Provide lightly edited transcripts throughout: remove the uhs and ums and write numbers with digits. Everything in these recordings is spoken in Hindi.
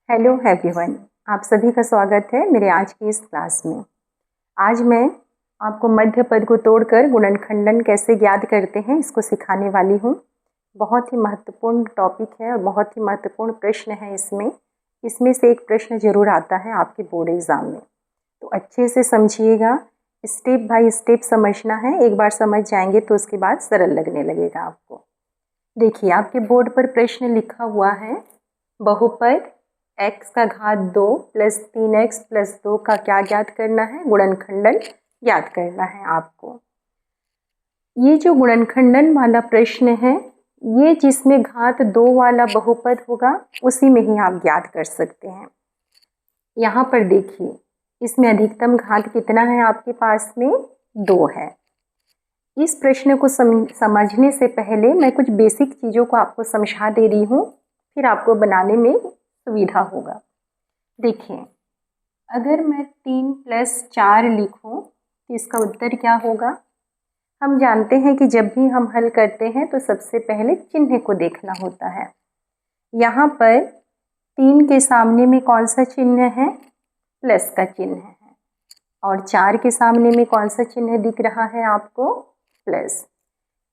हेलो एवरीवन, आप सभी का स्वागत है मेरे आज की इस क्लास में। आज मैं आपको मध्य पद को तोड़कर गुणनखंडन कैसे ज्ञात करते हैं इसको सिखाने वाली हूँ। बहुत ही महत्वपूर्ण टॉपिक है और बहुत ही महत्वपूर्ण प्रश्न है। इसमें से एक प्रश्न जरूर आता है आपके बोर्ड एग्ज़ाम में, तो अच्छे से समझिएगा। स्टेप बाय स्टेप समझना है। एक बार समझ जाएंगे तो उसके बाद सरल लगने लगेगा आपको। देखिए, आपके बोर्ड पर प्रश्न लिखा हुआ है, बहुपद x का घात 2 प्लस 3x प्लस 2 का क्या ज्ञात करना है? गुणनखंडन ज्ञात करना है आपको। ये जो गुणनखंडन वाला प्रश्न है, ये जिसमें घात 2 वाला बहुपद होगा उसी में ही आप ज्ञात कर सकते हैं। यहाँ पर देखिए, इसमें अधिकतम घात कितना है आपके पास में? 2 है। इस प्रश्न को समझने से पहले मैं कुछ बेसिक चीज़ों को आपको समझा दे रही हूँ, फिर आपको बनाने में सुविधा होगा। देखिए, अगर मैं 3 + 4 लिखूं तो इसका उत्तर क्या होगा? हम जानते हैं कि जब भी हम हल करते हैं तो सबसे पहले चिन्ह को देखना होता है। यहाँ पर 3 के सामने में कौन सा चिन्ह है? प्लस का चिन्ह है। और 4 के सामने में कौन सा चिन्ह दिख रहा है आपको? प्लस।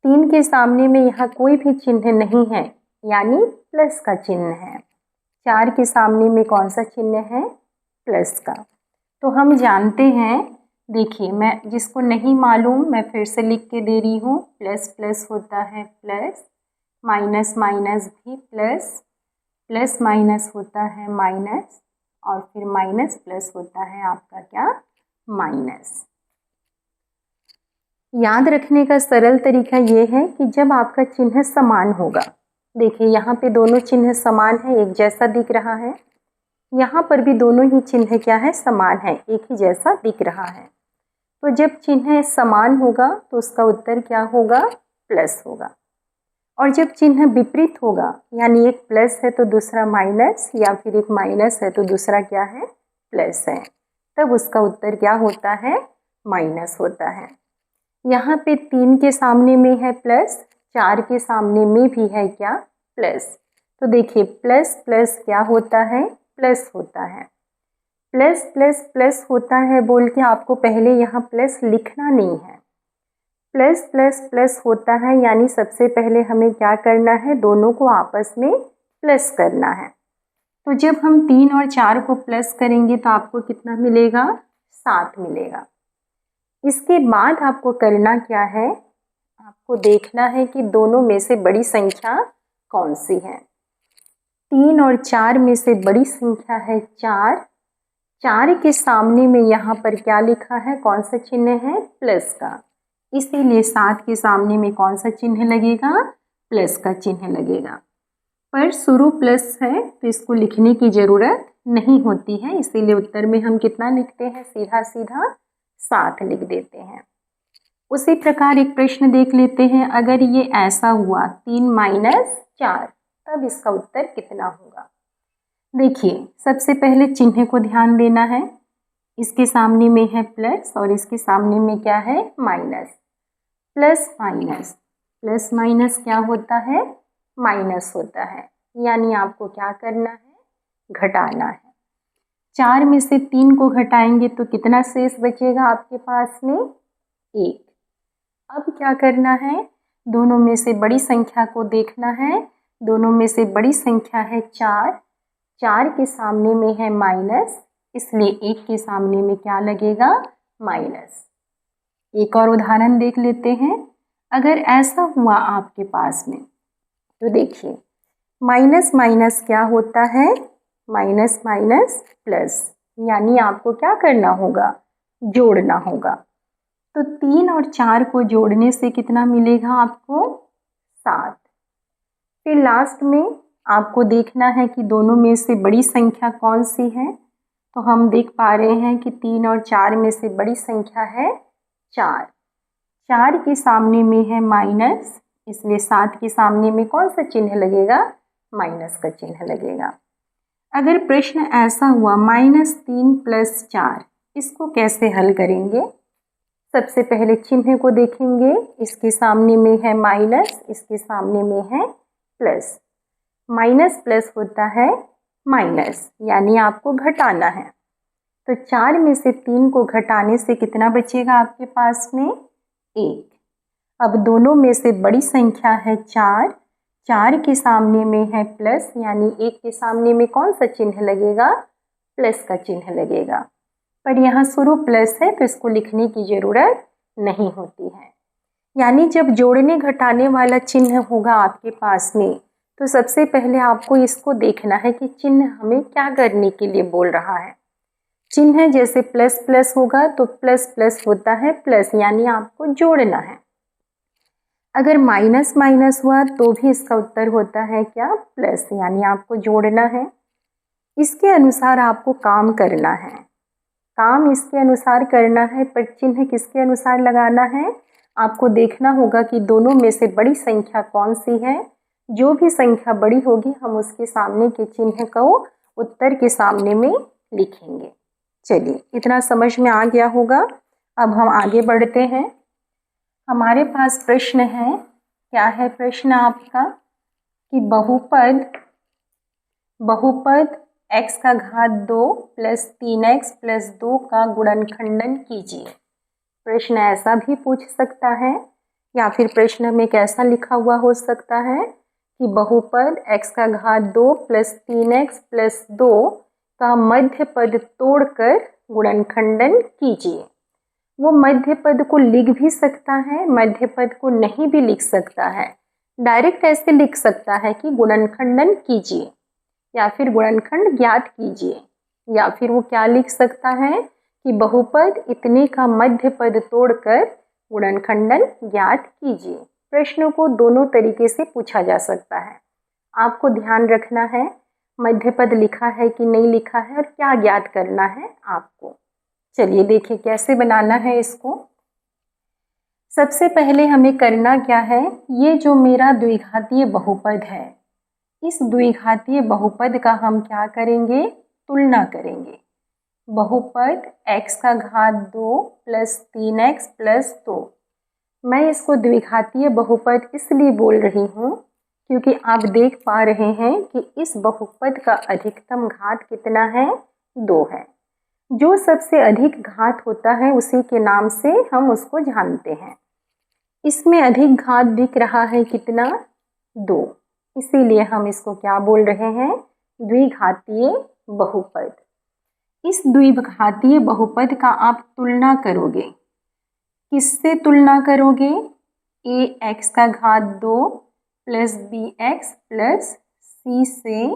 3 के सामने में यहाँ कोई भी चिन्ह नहीं है, यानी प्लस का चिन्ह है। 4 के सामने में कौन सा चिन्ह है? प्लस का। तो हम जानते हैं, देखिए मैं जिसको नहीं मालूम मैं फिर से लिख के दे रही हूँ। प्लस प्लस होता है प्लस, माइनस माइनस भी प्लस, प्लस माइनस होता है माइनस, और फिर माइनस प्लस होता है आपका क्या? माइनस। याद रखने का सरल तरीका ये है कि जब आपका चिन्ह समान होगा, देखिए यहाँ पे दोनों चिन्ह समान है, एक जैसा दिख रहा है। यहाँ पर भी दोनों ही चिन्ह क्या है? समान है, एक ही जैसा दिख रहा है। तो जब चिन्ह समान होगा तो उसका उत्तर क्या होगा? प्लस होगा। और जब चिन्ह विपरीत होगा, यानी एक प्लस है तो दूसरा माइनस, या फिर एक माइनस है तो दूसरा क्या है? प्लस है, तब उसका उत्तर क्या होता है? माइनस होता है। यहाँ पे 3 के सामने में है प्लस, 4 के सामने में भी है क्या? प्लस। तो देखिए, प्लस प्लस क्या होता है? प्लस होता है। प्लस प्लस प्लस होता है बोल के आपको पहले यहाँ प्लस लिखना नहीं है। प्लस प्लस प्लस होता है, यानी सबसे पहले हमें क्या करना है? दोनों को आपस में प्लस करना है। तो जब हम 3 और 4 को प्लस करेंगे तो आपको कितना मिलेगा? 7 मिलेगा। इसके बाद आपको करना क्या है? आपको देखना है कि दोनों में से बड़ी संख्या कौन सी है। 3 और 4 में से बड़ी संख्या है 4। 4 के सामने में यहाँ पर क्या लिखा है? कौन सा चिन्ह है? प्लस का। इसीलिए 7 के सामने में कौन सा चिन्ह लगेगा? प्लस का चिन्ह लगेगा। पर शुरू प्लस है तो इसको लिखने की ज़रूरत नहीं होती है, इसीलिए उत्तर में हम कितना लिखते हैं? सीधा सीधा 7 लिख देते हैं। उसी प्रकार एक प्रश्न देख लेते हैं। अगर ये ऐसा हुआ 3 - 4, तब इसका उत्तर कितना होगा? देखिए, सबसे पहले चिन्ह को ध्यान देना है। इसके सामने में है प्लस और इसके सामने में क्या है? Minus. Plus minus, plus minus क्या होता है? माइनस होता है, यानी आपको क्या करना है? घटाना है। 4 में से 3 को घटाएंगे तो कितना शेष बचेगा आपके पास में? 1। अब क्या करना है? दोनों में से बड़ी संख्या को देखना है। दोनों में से बड़ी संख्या है 4। 4 के सामने में है माइनस, इसलिए 1 के सामने में क्या लगेगा? माइनस। एक और उदाहरण देख लेते हैं। अगर ऐसा हुआ आपके पास में, तो देखिए, माइनस माइनस क्या होता है? माइनस माइनस प्लस, यानी आपको क्या करना होगा? जोड़ना होगा। तो 3 और 4 को जोड़ने से कितना मिलेगा आपको? 7। फिर लास्ट में आपको देखना है कि दोनों में से बड़ी संख्या कौन सी है। तो हम देख पा रहे हैं कि 3 और 4 में से बड़ी संख्या है 4। 4 के सामने में है माइनस, इसलिए 7 के सामने में कौन सा चिन्ह लगेगा? माइनस का चिन्ह लगेगा। अगर प्रश्न ऐसा हुआ -3 + 4, इसको कैसे हल करेंगे? सबसे पहले चिन्ह को देखेंगे। इसके सामने में है माइनस, इसके सामने में है प्लस। माइनस प्लस होता है माइनस, यानी आपको घटाना है। तो 4 में से 3 को घटाने से कितना बचेगा आपके पास में? 1। अब दोनों में से बड़ी संख्या है 4, 4 के सामने में है प्लस, यानी 1 के सामने में कौन सा चिन्ह लगेगा? प्लस का चिन्ह लगेगा। पर यहाँ शुरू प्लस है तो इसको लिखने की ज़रूरत नहीं होती है। यानी जब जोड़ने घटाने वाला चिन्ह होगा आपके पास में, तो सबसे पहले आपको इसको देखना है कि चिन्ह हमें क्या करने के लिए बोल रहा है। चिन्ह जैसे प्लस प्लस होगा तो प्लस प्लस होता है प्लस, यानी आपको जोड़ना है। अगर माइनस माइनस हुआ तो भी इसका उत्तर होता है क्या? प्लस, यानी आपको जोड़ना है। इसके अनुसार आपको काम करना है, काम इसके अनुसार करना है, पर चिन्ह किसके अनुसार लगाना है? आपको देखना होगा कि दोनों में से बड़ी संख्या कौन सी है। जो भी संख्या बड़ी होगी हम उसके सामने के चिन्ह को उत्तर के सामने में लिखेंगे। चलिए, इतना समझ में आ गया होगा। अब हम आगे बढ़ते हैं। हमारे पास प्रश्न है, क्या है प्रश्न आपका? कि बहुपद x का घात 2 प्लस 3x प्लस 2 का गुणनखंडन कीजिए। प्रश्न ऐसा भी पूछ सकता है, या फिर प्रश्न में कैसा लिखा हुआ हो सकता है कि बहुपद x का घात 2 प्लस 3x प्लस 2 का मध्य पद तोड़कर गुणनखंडन कीजिए। वो मध्य पद को लिख भी सकता है, मध्य पद को नहीं भी लिख सकता है। डायरेक्ट ऐसे लिख सकता है कि गुणनखंडन कीजिए, या फिर गुणनखंड ज्ञात कीजिए, या फिर वो क्या लिख सकता है कि बहुपद इतने का मध्य पद तोड़कर गुणनखंडन ज्ञात कीजिए। प्रश्नों को दोनों तरीके से पूछा जा सकता है। आपको ध्यान रखना है मध्य पद लिखा है कि नहीं लिखा है और क्या ज्ञात करना है आपको। चलिए देखिए कैसे बनाना है इसको। सबसे पहले हमें करना क्या है, ये जो मेरा द्विघातीय बहुपद है, इस द्विघातीय बहुपद का हम क्या करेंगे? तुलना करेंगे। बहुपद x का घात 2 प्लस 3x प्लस 2। मैं इसको द्विघातीय बहुपद इसलिए बोल रही हूँ क्योंकि आप देख पा रहे हैं कि इस बहुपद का अधिकतम घात कितना है? 2 है। जो सबसे अधिक घात होता है उसी के नाम से हम उसको जानते हैं। इसमें अधिक घात दिख रहा है कितना? 2, इसीलिए हम इसको क्या बोल रहे हैं? द्विघातीय बहुपद। इस द्विघातीय बहुपद का आप तुलना करोगे। किससे तुलना करोगे? ax का घात 2 प्लस bx प्लस c से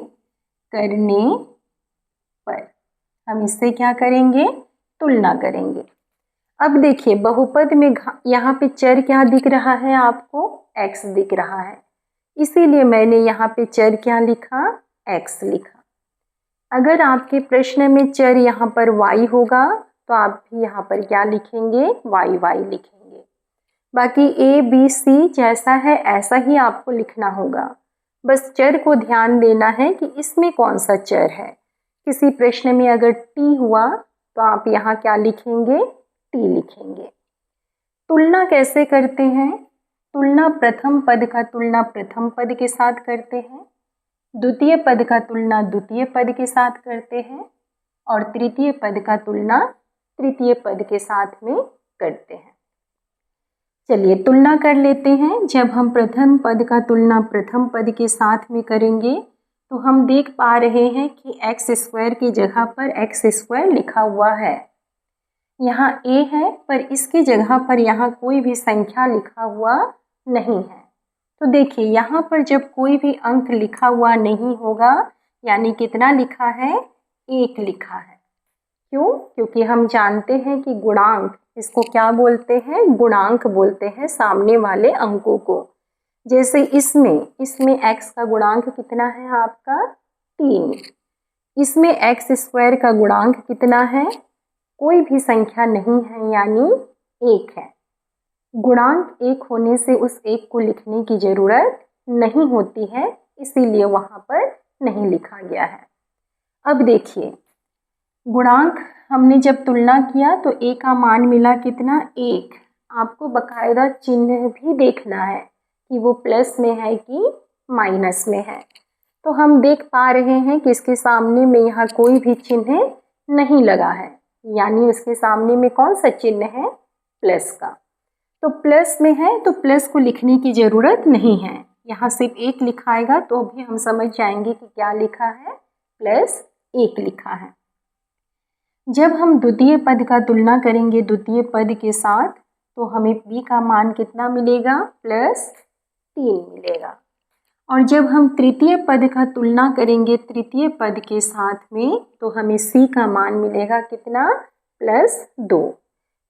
करने पर हम इससे क्या करेंगे? तुलना करेंगे। अब देखिए बहुपद में यहाँ पे चर क्या दिख रहा है आपको? x दिख रहा है, इसीलिए मैंने यहाँ पे चर क्या लिखा? x लिखा। अगर आपके प्रश्न में चर यहाँ पर y होगा तो आप भी यहाँ पर क्या लिखेंगे? y लिखेंगे। बाकी a b c जैसा है ऐसा ही आपको लिखना होगा। बस चर को ध्यान देना है कि इसमें कौन सा चर है। किसी प्रश्न में अगर t हुआ तो आप यहाँ क्या लिखेंगे? t लिखेंगे। तुलना कैसे करते हैं? तुलना प्रथम पद का तुलना प्रथम पद के साथ करते हैं, द्वितीय पद का तुलना द्वितीय पद के साथ करते हैं, और तृतीय पद का तुलना तृतीय पद के साथ में करते हैं। चलिए तुलना कर लेते हैं। जब हम प्रथम पद का तुलना प्रथम पद के साथ में करेंगे तो हम देख पा रहे हैं कि एक्स स्क्वायर की जगह पर एक्स स्क्वायर लिखा हुआ है। यहाँ a है पर इसकी जगह पर यहाँ कोई भी संख्या लिखा हुआ नहीं है। तो देखिए यहाँ पर जब कोई भी अंक लिखा हुआ नहीं होगा, यानी कितना लिखा है? 1 लिखा है। क्यों? क्योंकि हम जानते हैं कि गुणांक, इसको क्या बोलते हैं? गुणांक बोलते हैं सामने वाले अंकों को। जैसे इसमें x का गुणांक कितना है आपका? 3। इसमें एक्स स्क्वायर का गुणांक कितना है? कोई भी संख्या नहीं है, यानी 1 है। गुणांक 1 होने से उस 1 को लिखने की ज़रूरत नहीं होती है, इसीलिए वहाँ पर नहीं लिखा गया है। अब देखिए गुणांक हमने जब तुलना किया तो a का मान मिला कितना? 1। आपको बकायदा चिन्ह भी देखना है कि वो प्लस में है कि माइनस में है। तो हम देख पा रहे हैं कि इसके सामने में यहाँ कोई भी चिन्ह नहीं लगा है, यानी उसके सामने में कौन सा चिन्ह है, प्लस का। तो प्लस में है तो प्लस को लिखने की ज़रूरत नहीं है, यहाँ सिर्फ एक लिखाएगा तो भी हम समझ जाएंगे कि क्या लिखा है, +1 लिखा है। जब हम द्वितीय पद का तुलना करेंगे द्वितीय पद के साथ तो हमें b का मान कितना मिलेगा, +3 मिलेगा। और जब हम तृतीय पद का तुलना करेंगे तृतीय पद के साथ में तो हमें c का मान मिलेगा कितना, +2।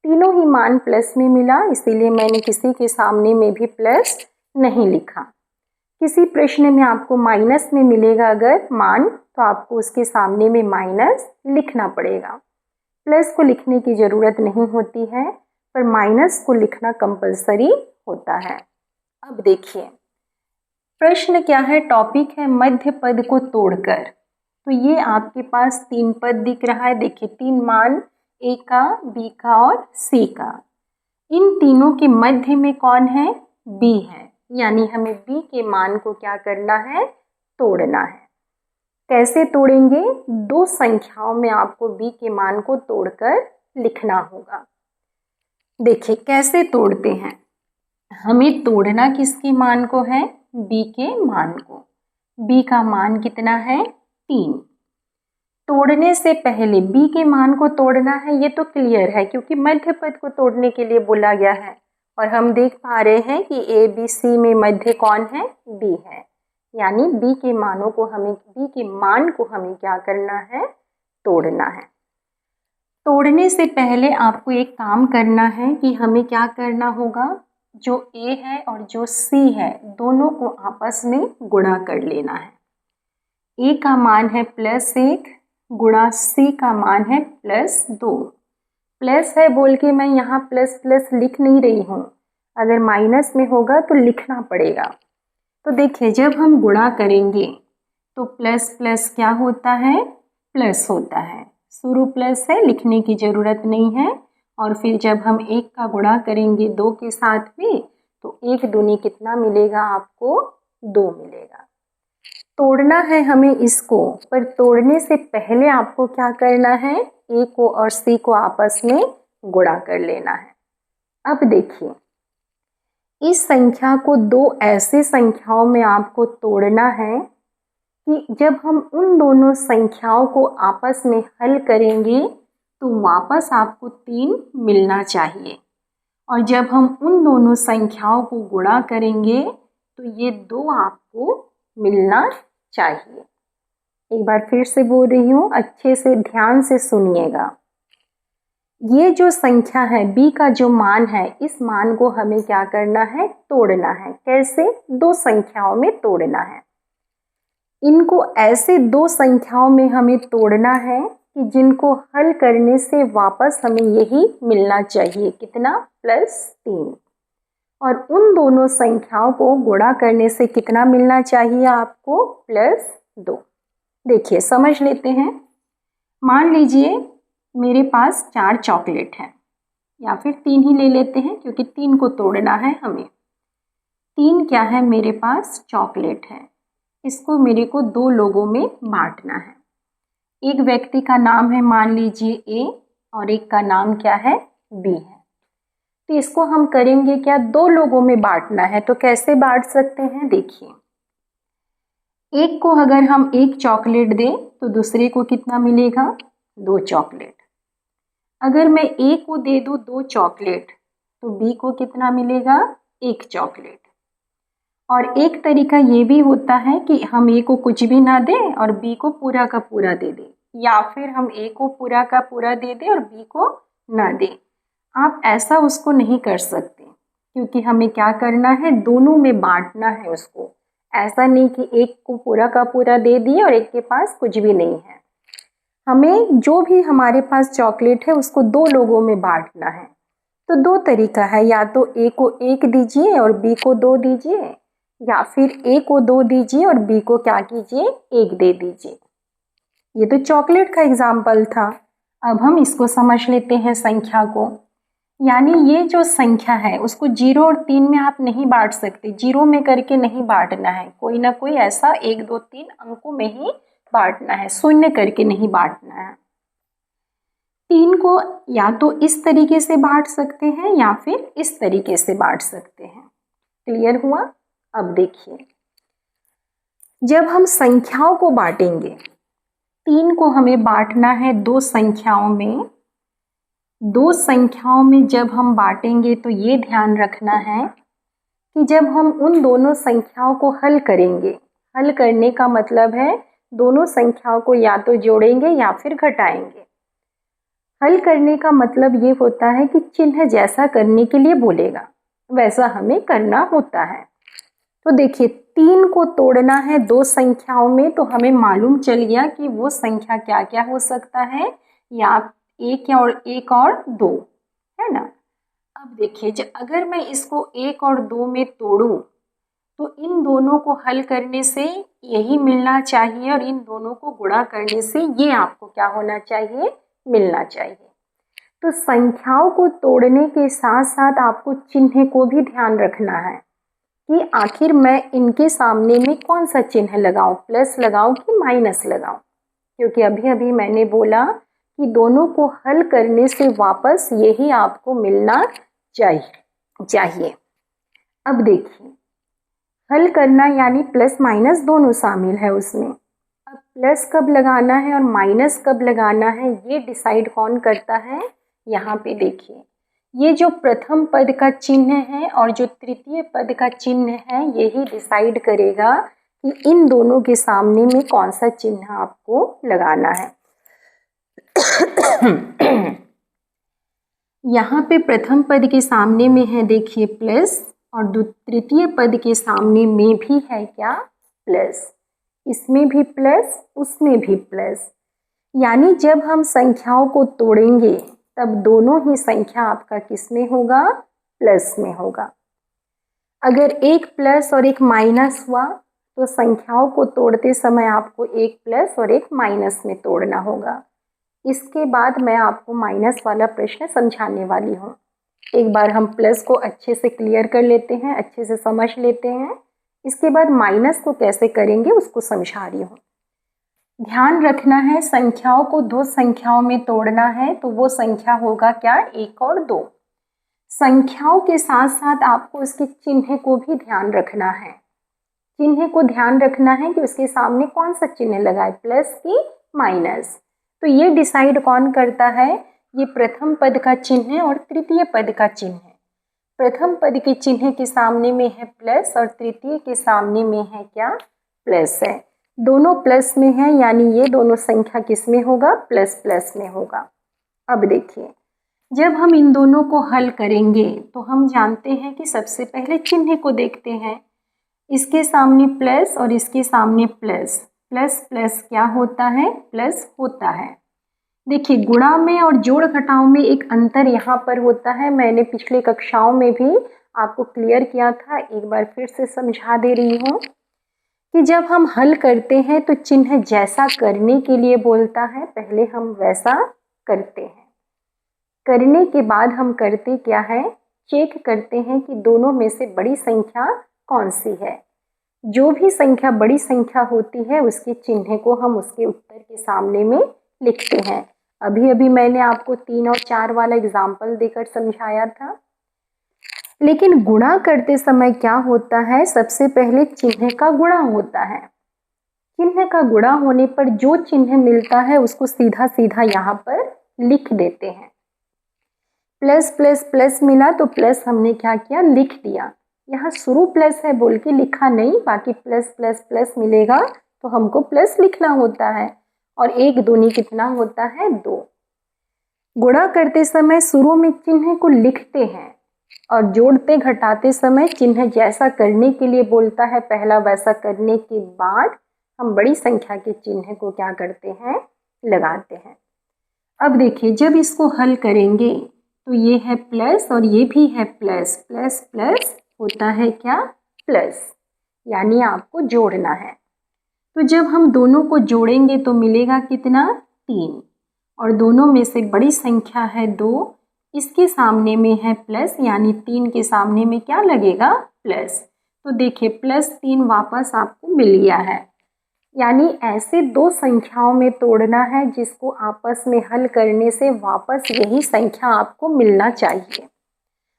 तीनों ही मान प्लस में मिला, इसीलिए मैंने किसी के सामने में भी प्लस नहीं लिखा। किसी प्रश्न में आपको माइनस में मिलेगा अगर मान तो आपको उसके सामने में माइनस लिखना पड़ेगा। प्लस को लिखने की ज़रूरत नहीं होती है, पर माइनस को लिखना कंपलसरी होता है। अब देखिए प्रश्न क्या है, टॉपिक है मध्य पद को तोड़कर। तो ये आपके पास 3 पद दिख रहा है, देखिए 3 मान, ए का, बी का और सी का। इन तीनों के मध्य में कौन है, बी है, यानी हमें बी के मान को क्या करना है, तोड़ना है। कैसे तोड़ेंगे, 2 संख्याओं में आपको b के मान को तोड़कर लिखना होगा। देखिए कैसे तोड़ते हैं, हमें तोड़ना किसके मान को है, b के मान को। b का मान कितना है, 3। तोड़ने से पहले b के मान को तोड़ना है, ये तो क्लियर है क्योंकि मध्य पद को तोड़ने के लिए बोला गया है। और हम देख पा रहे हैं कि a b c में मध्य कौन है, b है, यानी b के मान को हमें क्या करना है, तोड़ना है। तोड़ने से पहले आपको एक काम करना है कि हमें क्या करना होगा, जो a है और जो c है दोनों को आपस में गुणा कर लेना है। a का मान है +1 गुणा c का मान है +2। प्लस है बोल के मैं यहाँ प्लस प्लस लिख नहीं रही हूँ, अगर माइनस में होगा तो लिखना पड़ेगा। तो देखिए जब हम गुणा करेंगे तो प्लस प्लस क्या होता है, प्लस होता है। शुरू प्लस है, लिखने की ज़रूरत नहीं है। और फिर जब हम 1 का गुणा करेंगे 2 के साथ में तो 1 दूनी कितना मिलेगा आपको, 2 मिलेगा। तोड़ना है हमें इसको, पर तोड़ने से पहले आपको क्या करना है, a को और c को आपस में गुणा कर लेना है। अब देखिए इस संख्या को 2 ऐसे संख्याओं में आपको तोड़ना है कि जब हम उन दोनों संख्याओं को आपस में हल करेंगे तो वापस आपको 3 मिलना चाहिए। और जब हम उन दोनों संख्याओं को गुणा करेंगे तो ये 2 आपको मिलना चाहिए। एक बार फिर से बोल रही हूँ, अच्छे से ध्यान से सुनिएगा। ये जो संख्या है b का जो मान है, इस मान को हमें क्या करना है, तोड़ना है। कैसे, 2 संख्याओं में तोड़ना है। इनको ऐसे 2 संख्याओं में हमें तोड़ना है कि जिनको हल करने से वापस हमें यही मिलना चाहिए, कितना, +3। और उन दोनों संख्याओं को गुणा करने से कितना मिलना चाहिए आपको, +2। देखिए समझ लेते हैं। मान लीजिए मेरे पास 4 चॉकलेट हैं, या फिर 3 ही ले लेते हैं क्योंकि 3 को तोड़ना है हमें। 3 क्या है, मेरे पास चॉकलेट है। इसको मेरे को 2 लोगों में बांटना है। एक व्यक्ति का नाम है मान लीजिए A और एक का नाम क्या है, B है। तो इसको हम करेंगे क्या, 2 लोगों में बांटना है। तो कैसे बांट सकते हैं, देखिए एक को अगर हम 1 चॉकलेट दें तो दूसरे को कितना मिलेगा, 2 चॉकलेट। अगर मैं A को दे दूँ 2 चॉकलेट तो B को कितना मिलेगा, 1 चॉकलेट। और एक तरीका ये भी होता है कि हम A को कुछ भी ना दें और B को पूरा का पूरा दे दें, या फिर हम A को पूरा का पूरा दे दें और B को ना दें। आप ऐसा उसको नहीं कर सकते क्योंकि हमें क्या करना है, दोनों में बांटना है उसको। ऐसा नहीं कि एक को पूरा का पूरा दे दिए और एक के पास कुछ भी नहीं है। हमें जो भी हमारे पास चॉकलेट है उसको 2 लोगों में बांटना है। तो 2 तरीका है, या तो A को 1 दीजिए और B को 2 दीजिए, या फिर A को 2 दीजिए और B को क्या कीजिए, 1 दे दीजिए। ये तो चॉकलेट का एग्जाम्पल था। अब हम इसको समझ लेते हैं संख्या को। यानी ये जो संख्या है उसको 0 और 3 में आप नहीं बांट सकते, 0 में करके नहीं बांटना है, कोई ना कोई ऐसा 1 2 3 अंकों में ही बांटना है, शून्य करके नहीं बांटना है। 3 को या तो इस तरीके से बांट सकते हैं या फिर इस तरीके से बांट सकते हैं। क्लियर हुआ? अब देखिए, जब हम संख्याओं को बांटेंगे, 3 को हमें बांटना है दो संख्याओं में। दो संख्याओं में जब हम बांटेंगे तो ये ध्यान रखना है कि जब हम उन दोनों संख्याओं को हल करेंगे, हल करने का मतलब है दोनों संख्याओं को या तो जोड़ेंगे या फिर घटाएंगे। हल करने का मतलब ये होता है कि चिन्ह जैसा करने के लिए बोलेगा वैसा हमें करना होता है। तो देखिए, 3 को तोड़ना है दो संख्याओं में तो हमें मालूम चल गया कि वो संख्या क्या क्या हो सकता है, या एक और दो, है ना। अब देखिए, अगर मैं इसको 1 और 2 में तोड़ूं तो इन दोनों को हल करने से यही मिलना चाहिए और इन दोनों को गुणा करने से ये आपको क्या होना चाहिए, मिलना चाहिए। तो संख्याओं को तोड़ने के साथ साथ आपको चिन्ह को भी ध्यान रखना है कि आखिर मैं इनके सामने में कौन सा चिन्ह लगाऊं, प्लस लगाऊं कि माइनस लगाऊं, क्योंकि अभी अभी मैंने बोला कि दोनों को हल करने से वापस यही आपको मिलना चाहिए। अब देखिए, हल करना यानी प्लस माइनस दोनों शामिल है उसमें। अब प्लस कब लगाना है और माइनस कब लगाना है ये डिसाइड कौन करता है, यहाँ पे देखिए, ये जो प्रथम पद का चिन्ह है और जो तृतीय पद का चिन्ह है यही डिसाइड करेगा कि इन दोनों के सामने में कौन सा चिन्ह आपको लगाना है। यहाँ पे प्रथम पद के सामने में है देखिए प्लस, और तृतीय पद के सामने में भी है क्या, प्लस। इसमें भी प्लस, उसमें भी प्लस, यानी जब हम संख्याओं को तोड़ेंगे तब दोनों ही संख्या आपका किस में होगा, प्लस में होगा। अगर एक प्लस और एक माइनस हुआ तो संख्याओं को तोड़ते समय आपको एक प्लस और एक माइनस में तोड़ना होगा। इसके बाद मैं आपको माइनस वाला प्रश्न समझाने वाली हूँ। एक बार हम प्लस को अच्छे से क्लियर कर लेते हैं, अच्छे से समझ लेते हैं, इसके बाद माइनस को कैसे करेंगे उसको समझा रही हूँ। ध्यान रखना है, संख्याओं को दो संख्याओं में तोड़ना है तो वो संख्या होगा क्या, 1 और 2। संख्याओं के साथ साथ आपको उसके चिन्ह को भी ध्यान रखना है। चिन्ह को ध्यान रखना है कि उसके सामने कौन सा चिन्ह लगाए, प्लस की माइनस। तो ये डिसाइड कौन करता है, ये प्रथम पद का चिन्ह और तृतीय पद का चिन्ह। प्रथम पद के चिन्ह के सामने में है प्लस और तृतीय के सामने में है क्या, प्लस है। दोनों प्लस में है यानी ये दोनों संख्या किस में होगा, प्लस प्लस में होगा। अब देखिए, जब हम इन दोनों को हल करेंगे तो हम जानते हैं कि सबसे पहले चिन्ह को देखते हैं। इसके सामने प्लस और इसके सामने प्लस, प्लस प्लस क्या होता है, प्लस होता है। देखिए, गुणा में और जोड़ घटाव में एक अंतर यहाँ पर होता है, मैंने पिछले कक्षाओं में भी आपको क्लियर किया था, एक बार फिर से समझा दे रही हूँ कि जब हम हल करते हैं तो चिन्ह जैसा करने के लिए बोलता है, पहले हम वैसा करते हैं। करने के बाद हम करते क्या है, चेक करते हैं कि दोनों में से बड़ी संख्या कौन सी है। जो भी संख्या बड़ी संख्या होती है उसके चिन्ह को हम उसके उत्तर के सामने में लिखते हैं। अभी अभी मैंने आपको 3 और 4 वाला एग्जाम्पल देकर समझाया था। लेकिन गुणा करते समय क्या होता है, सबसे पहले चिन्ह का गुणा होता है। चिन्ह का गुणा होने पर जो चिन्ह मिलता है उसको सीधा सीधा यहाँ पर लिख देते हैं। प्लस प्लस प्लस मिला तो प्लस हमने क्या किया, लिख दिया। यहाँ शुरू प्लस है बोल के लिखा नहीं, बाकी प्लस प्लस प्लस मिलेगा तो हमको प्लस लिखना होता है। और 1 दूनी कितना होता है, 2। गुणा करते समय शुरू में चिन्ह को लिखते हैं और जोड़ते घटाते समय चिन्ह जैसा करने के लिए बोलता है, पहला वैसा करने के बाद हम बड़ी संख्या के चिन्ह को क्या करते हैं, लगाते हैं। अब देखिए, जब इसको हल करेंगे तो ये है प्लस और ये भी है प्लस, प्लस प्लस होता है क्या, प्लस, यानी आपको जोड़ना है। तो जब हम दोनों को जोड़ेंगे तो मिलेगा कितना, 3, और दोनों में से बड़ी संख्या है 2, इसके सामने में है प्लस, यानी 3 के सामने में क्या लगेगा, प्लस। तो देखिए +3 वापस आपको मिल गया है। यानी ऐसे दो संख्याओं में तोड़ना है जिसको आपस में हल करने से वापस यही संख्या आपको मिलना चाहिए।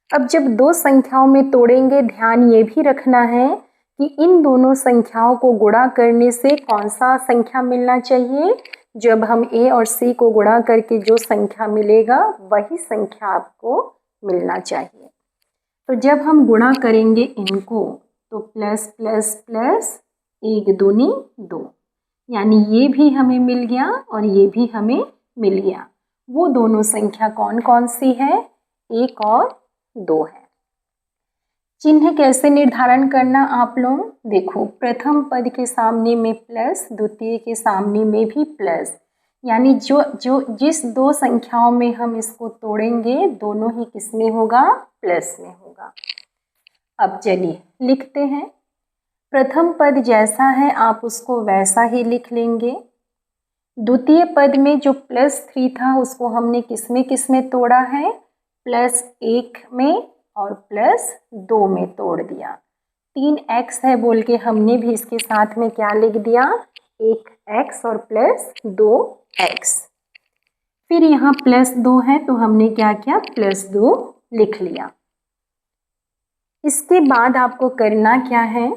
अब जब दो संख्याओं में तोड़ेंगे, ध्यान ये भी रखना है कि इन दोनों संख्याओं को गुणा करने से कौन सा संख्या मिलना चाहिए। जब हम a और c को गुणा करके जो संख्या मिलेगा वही संख्या आपको मिलना चाहिए। तो जब हम गुणा करेंगे इनको तो प्लस प्लस प्लस 1 दूनी 2, यानी ये भी हमें मिल गया और ये भी हमें मिल गया। वो दोनों संख्या कौन कौन सी है, 1 और 2 है। चिन्ह कैसे निर्धारण करना आप लोग देखो, प्रथम पद के सामने में प्लस, द्वितीय के सामने में भी प्लस, यानी जिस दो संख्याओं में हम इसको तोड़ेंगे दोनों ही किस में होगा, प्लस में होगा। अब चलिए लिखते हैं, प्रथम पद जैसा है आप उसको वैसा ही लिख लेंगे। द्वितीय पद में जो +3 था उसको हमने किस में तोड़ा है, +1 में और +2 में तोड़ दिया। 3x है बोल के हमने भी इसके साथ में क्या लिख दिया, 1x और +2x। फिर यहाँ +2 है तो हमने क्या किया, +2 लिख लिया। इसके बाद आपको करना क्या है,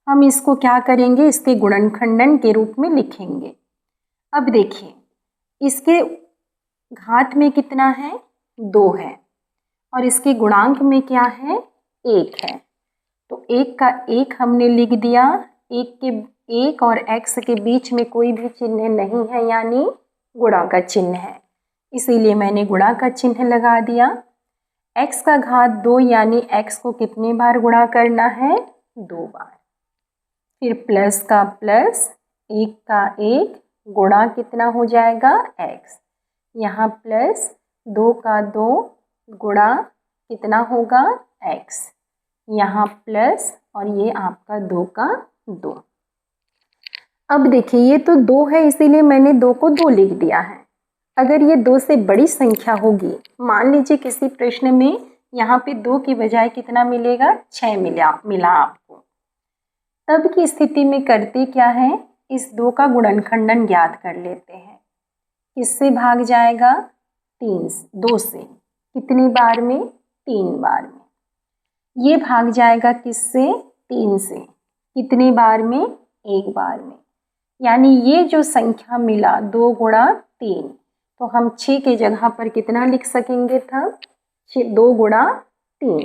हम इसको क्या करेंगे, इसके गुणनखंडन के रूप में लिखेंगे। अब देखिए इसके घात में कितना है, 2 है और इसके गुणांक में क्या है, 1 है। तो 1 का 1 हमने लिख दिया। 1 और x के बीच में कोई भी चिन्ह नहीं है, यानी गुणा का चिन्ह है, इसीलिए मैंने गुणा का चिन्ह लगा दिया। x का घात 2, यानी x को कितने बार गुणा करना है, 2 बार। फिर प्लस का प्लस, 1 का 1 गुणा कितना हो जाएगा, x। यहाँ +2 का 2 गुणा कितना होगा, x। यहाँ प्लस और ये आपका 2 का 2। अब देखिए ये तो 2 है इसीलिए मैंने 2 को 2 लिख दिया है। अगर ये 2 से बड़ी संख्या होगी, मान लीजिए किसी प्रश्न में यहाँ पे 2 की बजाय कितना मिलेगा, 6 मिला आपको, तब की स्थिति में करते क्या है, इस 2 का गुणनखंडन ज्ञात कर लेते हैं। किससे भाग जाएगा, 2 से, कितनी बार में, 3 बार में। ये भाग जाएगा किससे, 3 से, कितनी बार में, 1 बार में। यानी ये जो संख्या मिला 2 गुणा 3, तो हम 6 के जगह पर कितना लिख सकेंगे था, 2 गुणा 3,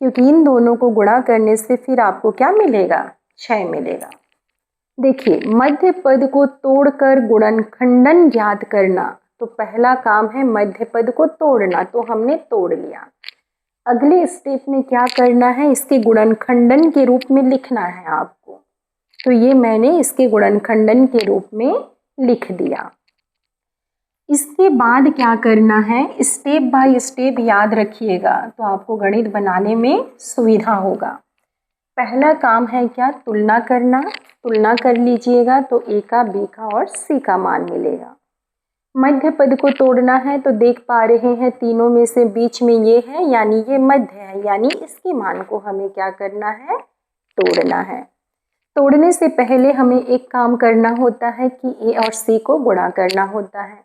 क्योंकि इन दोनों को गुणा करने से फिर आपको क्या मिलेगा, 6 मिलेगा। देखिए मध्य पद को तोड़कर गुणनखंडन ज्ञात करना, तो पहला काम है मध्य पद को तोड़ना, तो हमने तोड़ लिया। अगले स्टेप में क्या करना है, इसके गुणनखंडन के रूप में लिखना है आपको, तो ये मैंने इसके गुणनखंडन के रूप में लिख दिया। इसके बाद क्या करना है, स्टेप बाय स्टेप याद रखिएगा तो आपको गणित बनाने में सुविधा होगा। पहला काम है क्या, तुलना करना। तुलना कर लीजिएगा तो a का, b का और c का मान मिलेगा। मध्य पद को तोड़ना है तो देख पा रहे हैं तीनों में से बीच में ये है, यानी ये मध्य है, यानी इसके मान को हमें क्या करना है, तोड़ना है। तोड़ने से पहले हमें एक काम करना होता है कि a और c को गुणा करना होता है।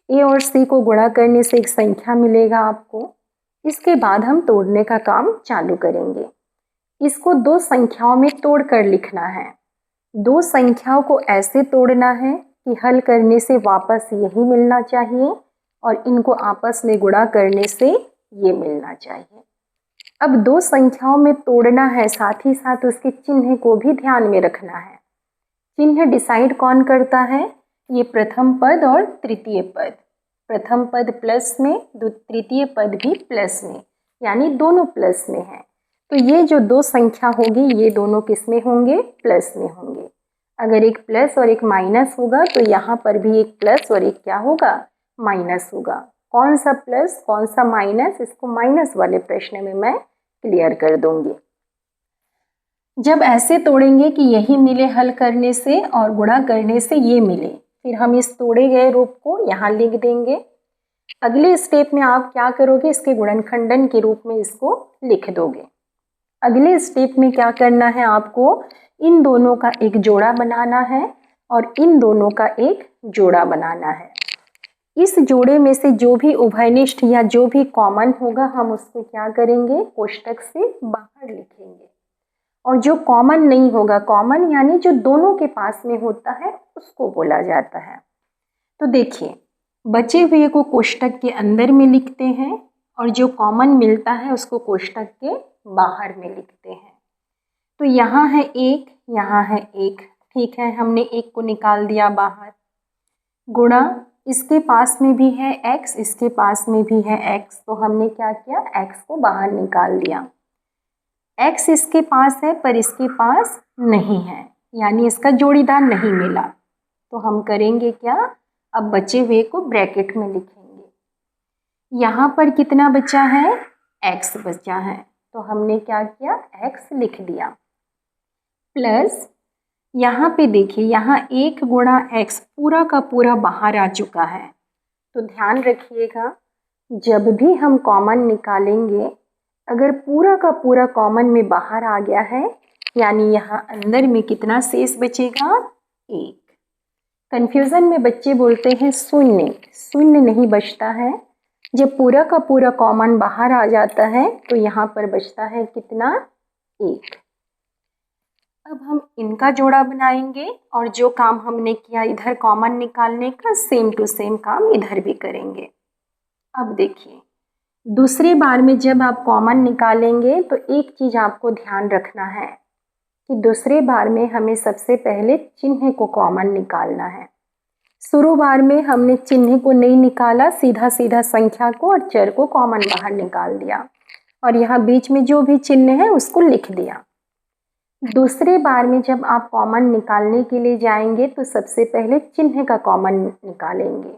a और c को गुणा करने से एक संख्या मिलेगा आपको। इसके बाद हम तोड़ने का काम चालू करेंगे। इसको 2 संख्याओं में तोड़ कर लिखना है। 2 संख्याओं को ऐसे तोड़ना है कि हल करने से वापस यही मिलना चाहिए और इनको आपस में गुणा करने से ये मिलना चाहिए। अब 2 संख्याओं में तोड़ना है, साथ ही साथ उसके चिन्ह को भी ध्यान में रखना है। चिन्ह डिसाइड कौन करता है, ये प्रथम पद और तृतीय पद। प्रथम पद प्लस में, तृतीय पद भी प्लस में, यानी दोनों प्लस में है। तो ये जो 2 संख्या होगी ये दोनों किस में होंगे, प्लस में होंगे। अगर एक प्लस और एक माइनस होगा तो यहाँ पर भी एक प्लस और एक क्या होगा, माइनस होगा। कौन सा प्लस कौन सा माइनस, इसको माइनस वाले प्रश्न में मैं क्लियर कर दूंगी। जब ऐसे तोड़ेंगे कि यही मिले हल करने से और गुणा करने से ये मिले, फिर हम इस तोड़े गए रूप को यहाँ लिख देंगे। अगले स्टेप में आप क्या करोगे, इसके गुणनखंडन के रूप में इसको लिख दोगे। अगले स्टेप में क्या करना है, आपको इन दोनों का एक जोड़ा बनाना है और इन दोनों का एक जोड़ा बनाना है। इस जोड़े में से जो भी उभयनिष्ठ या जो भी कॉमन होगा हम उसको क्या करेंगे, कोष्टक से बाहर लिखेंगे। और जो कॉमन नहीं होगा, कॉमन यानी जो दोनों के पास में होता है, उसको बोला जाता है। तो देखिए, बचे हुए को कोष्टक के अंदर में लिखते हैं और जो कॉमन मिलता है उसको कोष्टक के बाहर में लिखते हैं। तो यहाँ है एक, यहाँ है एक, ठीक है, हमने एक को निकाल दिया बाहर। गुणा इसके पास में भी है x, इसके पास में भी है x, तो हमने क्या किया, x को बाहर निकाल दिया। x इसके पास है पर इसके पास नहीं है, यानी इसका जोड़ीदार नहीं मिला। तो हम करेंगे क्या, अब बचे हुए को ब्रैकेट में लिखेंगे। यहाँ पर कितना बचा है, x बचा है, तो हमने क्या किया, x लिख दिया। प्लस यहाँ पे देखिए, यहाँ 1 गुणा x पूरा का पूरा बाहर आ चुका है। तो ध्यान रखिएगा, जब भी हम कॉमन निकालेंगे, अगर पूरा का पूरा कॉमन में बाहर आ गया है, यानी यहाँ अंदर में कितना शेष बचेगा, 1। कन्फ्यूज़न में बच्चे बोलते हैं शून्य, शून्य नहीं बचता है। जब पूरा का पूरा कॉमन बाहर आ जाता है तो यहाँ पर बचता है कितना, 1। अब हम इनका जोड़ा बनाएंगे और जो काम हमने किया इधर कॉमन निकालने का, सेम टू सेम काम इधर भी करेंगे। अब देखिए, दूसरी बार में जब आप कॉमन निकालेंगे तो एक चीज़ आपको ध्यान रखना है कि दूसरे बार में हमें सबसे पहले चिन्ह को कॉमन निकालना है। शुरू बार में हमने चिन्ह को नहीं निकाला, सीधा सीधा संख्या को और चर को कॉमन बाहर निकाल दिया और यहाँ बीच में जो भी चिन्ह है उसको लिख दिया। दूसरे बार में जब आप कॉमन निकालने के लिए जाएंगे तो सबसे पहले चिन्ह का कॉमन निकालेंगे।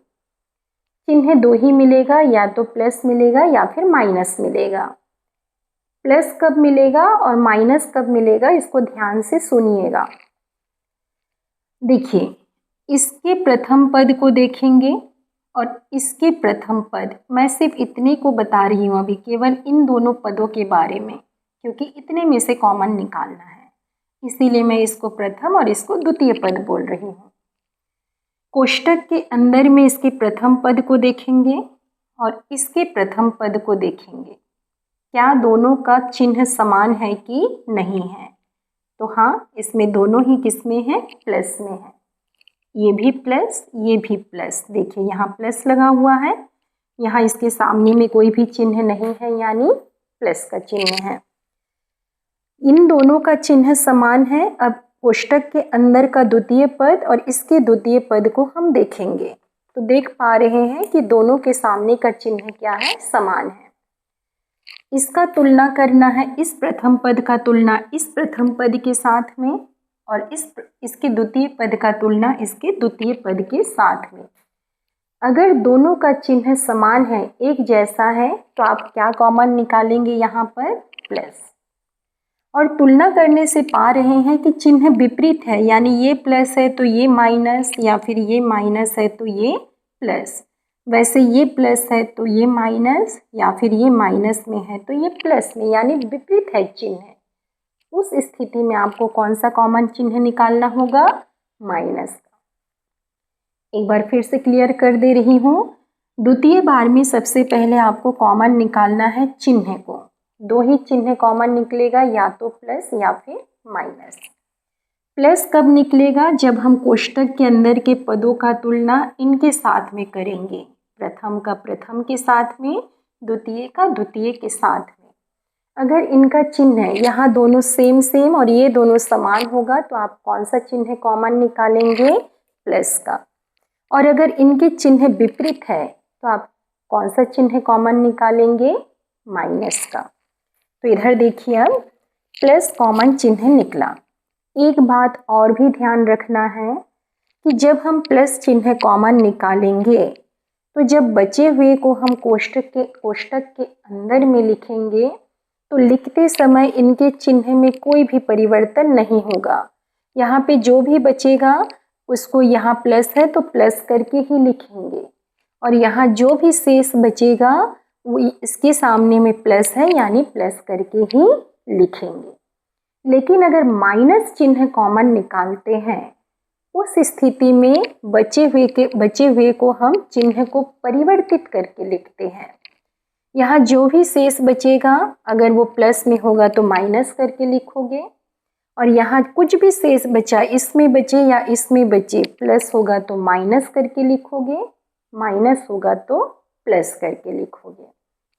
चिन्ह 2 ही मिलेगा, या तो प्लस मिलेगा या फिर माइनस मिलेगा। प्लस कब मिलेगा और माइनस कब मिलेगा, इसको ध्यान से सुनिएगा। देखिए, इसके प्रथम पद को देखेंगे और इसके प्रथम पद, मैं सिर्फ इतने को बता रही हूँ अभी, केवल इन दोनों पदों के बारे में, क्योंकि इतने में से कॉमन निकालना है, इसीलिए मैं इसको प्रथम और इसको द्वितीय पद बोल रही हूँ। कोष्टक के अंदर में इसके प्रथम पद को देखेंगे और इसके प्रथम पद को देखेंगे, क्या दोनों का चिन्ह समान है कि नहीं है। तो हाँ, इसमें दोनों ही किस में है, प्लस में है। ये भी प्लस, ये भी प्लस। देखिए यहाँ प्लस लगा हुआ है, यहाँ इसके सामने में कोई भी चिन्ह नहीं है, यानी प्लस का चिन्ह है। इन दोनों का चिन्ह समान है। अब कोष्टक के अंदर का द्वितीय पद और इसके द्वितीय पद को हम देखेंगे तो देख पा रहे हैं कि दोनों के सामने का चिन्ह क्या है, समान है। इसका तुलना करना है, इस प्रथम पद का तुलना इस प्रथम पद के साथ में और इसके द्वितीय पद का तुलना इसके द्वितीय पद के साथ में। अगर दोनों का चिन्ह समान है, एक जैसा है, तो आप क्या कॉमन निकालेंगे, यहाँ पर प्लस। और तुलना करने से पा रहे हैं कि चिन्ह विपरीत है, यानी ये प्लस है तो ये माइनस, या फिर ये माइनस है तो ये प्लस। वैसे ये प्लस है तो ये माइनस, या फिर ये माइनस में है तो ये प्लस में, यानी विपरीत है चिन्ह। उस स्थिति में आपको कौन सा कॉमन चिन्ह निकालना होगा, माइनस का। एक बार फिर से क्लियर कर दे रही हूँ, द्वितीय बार में सबसे पहले आपको कॉमन निकालना है चिन्ह को। 2 ही चिन्ह कॉमन निकलेगा, या तो प्लस या फिर माइनस। प्लस कब निकलेगा, जब हम कोष्टक के अंदर के पदों का तुलना इनके साथ में करेंगे, प्रथम का प्रथम के साथ में, द्वितीय का द्वितीय के साथ में। अगर इनका चिन्ह यहाँ दोनों सेम सेम और ये दोनों समान होगा तो आप कौन सा चिन्ह कॉमन निकालेंगे, प्लस का। और अगर इनके चिन्ह विपरीत है तो आप कौन सा चिन्ह कॉमन निकालेंगे, माइनस का। तो इधर देखिए, अब प्लस कॉमन चिन्ह निकला। एक बात और भी ध्यान रखना है कि जब हम प्लस चिन्ह कॉमन निकालेंगे तो जब बचे हुए को हम कोष्टक के अंदर में लिखेंगे तो लिखते समय इनके चिन्ह में कोई भी परिवर्तन नहीं होगा। यहाँ पे जो भी बचेगा उसको यहाँ प्लस है तो प्लस करके ही लिखेंगे, और यहाँ जो भी शेष बचेगा वो इसके सामने में प्लस है यानी प्लस करके ही लिखेंगे। लेकिन अगर माइनस चिन्ह कॉमन निकालते हैं उस स्थिति में बचे हुए को हम चिन्ह को परिवर्तित करके लिखते हैं। यहाँ जो भी शेष बचेगा अगर वो प्लस में होगा तो माइनस करके लिखोगे, और यहाँ कुछ भी शेष बचा इसमें बचे या इसमें बचे प्लस होगा तो माइनस करके लिखोगे, माइनस होगा तो प्लस करके लिखोगे।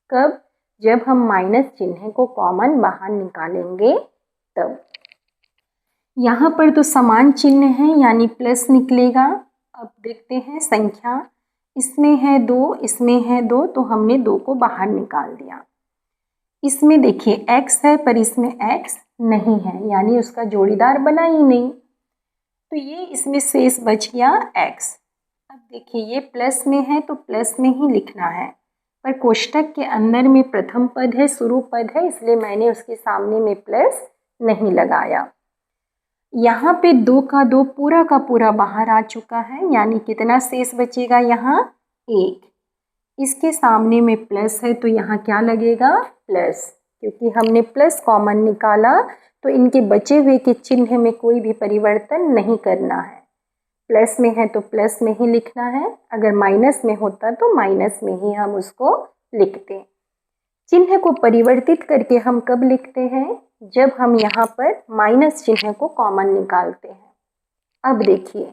कब? जब हम माइनस चिन्ह को कॉमन बाहर निकालेंगे तब। यहाँ पर तो समान चिन्ह है यानी प्लस निकलेगा। अब देखते हैं संख्या, इसमें है 2, इसमें है 2, तो हमने 2 को बाहर निकाल दिया। इसमें देखिए x है पर इसमें x नहीं है यानी उसका जोड़ीदार बना ही नहीं, तो ये इसमें शेष बच गया x। अब देखिए ये प्लस में है तो प्लस में ही लिखना है, पर कोष्टक के अंदर में प्रथम पद है, शुरू पद है, इसलिए मैंने उसके सामने में प्लस नहीं लगाया। यहाँ पे 2 का 2 पूरा का पूरा बाहर आ चुका है यानी कितना शेष बचेगा यहाँ 1। इसके सामने में प्लस है तो यहाँ क्या लगेगा प्लस, क्योंकि हमने प्लस कॉमन निकाला तो इनके बचे हुए के चिन्ह में कोई भी परिवर्तन नहीं करना है। प्लस में है तो प्लस में ही लिखना है, अगर माइनस में होता तो माइनस में ही हम उसको लिखते। चिन्ह को परिवर्तित करके हम कब लिखते हैं? जब हम यहाँ पर माइनस चिन्ह को कॉमन निकालते हैं। अब देखिए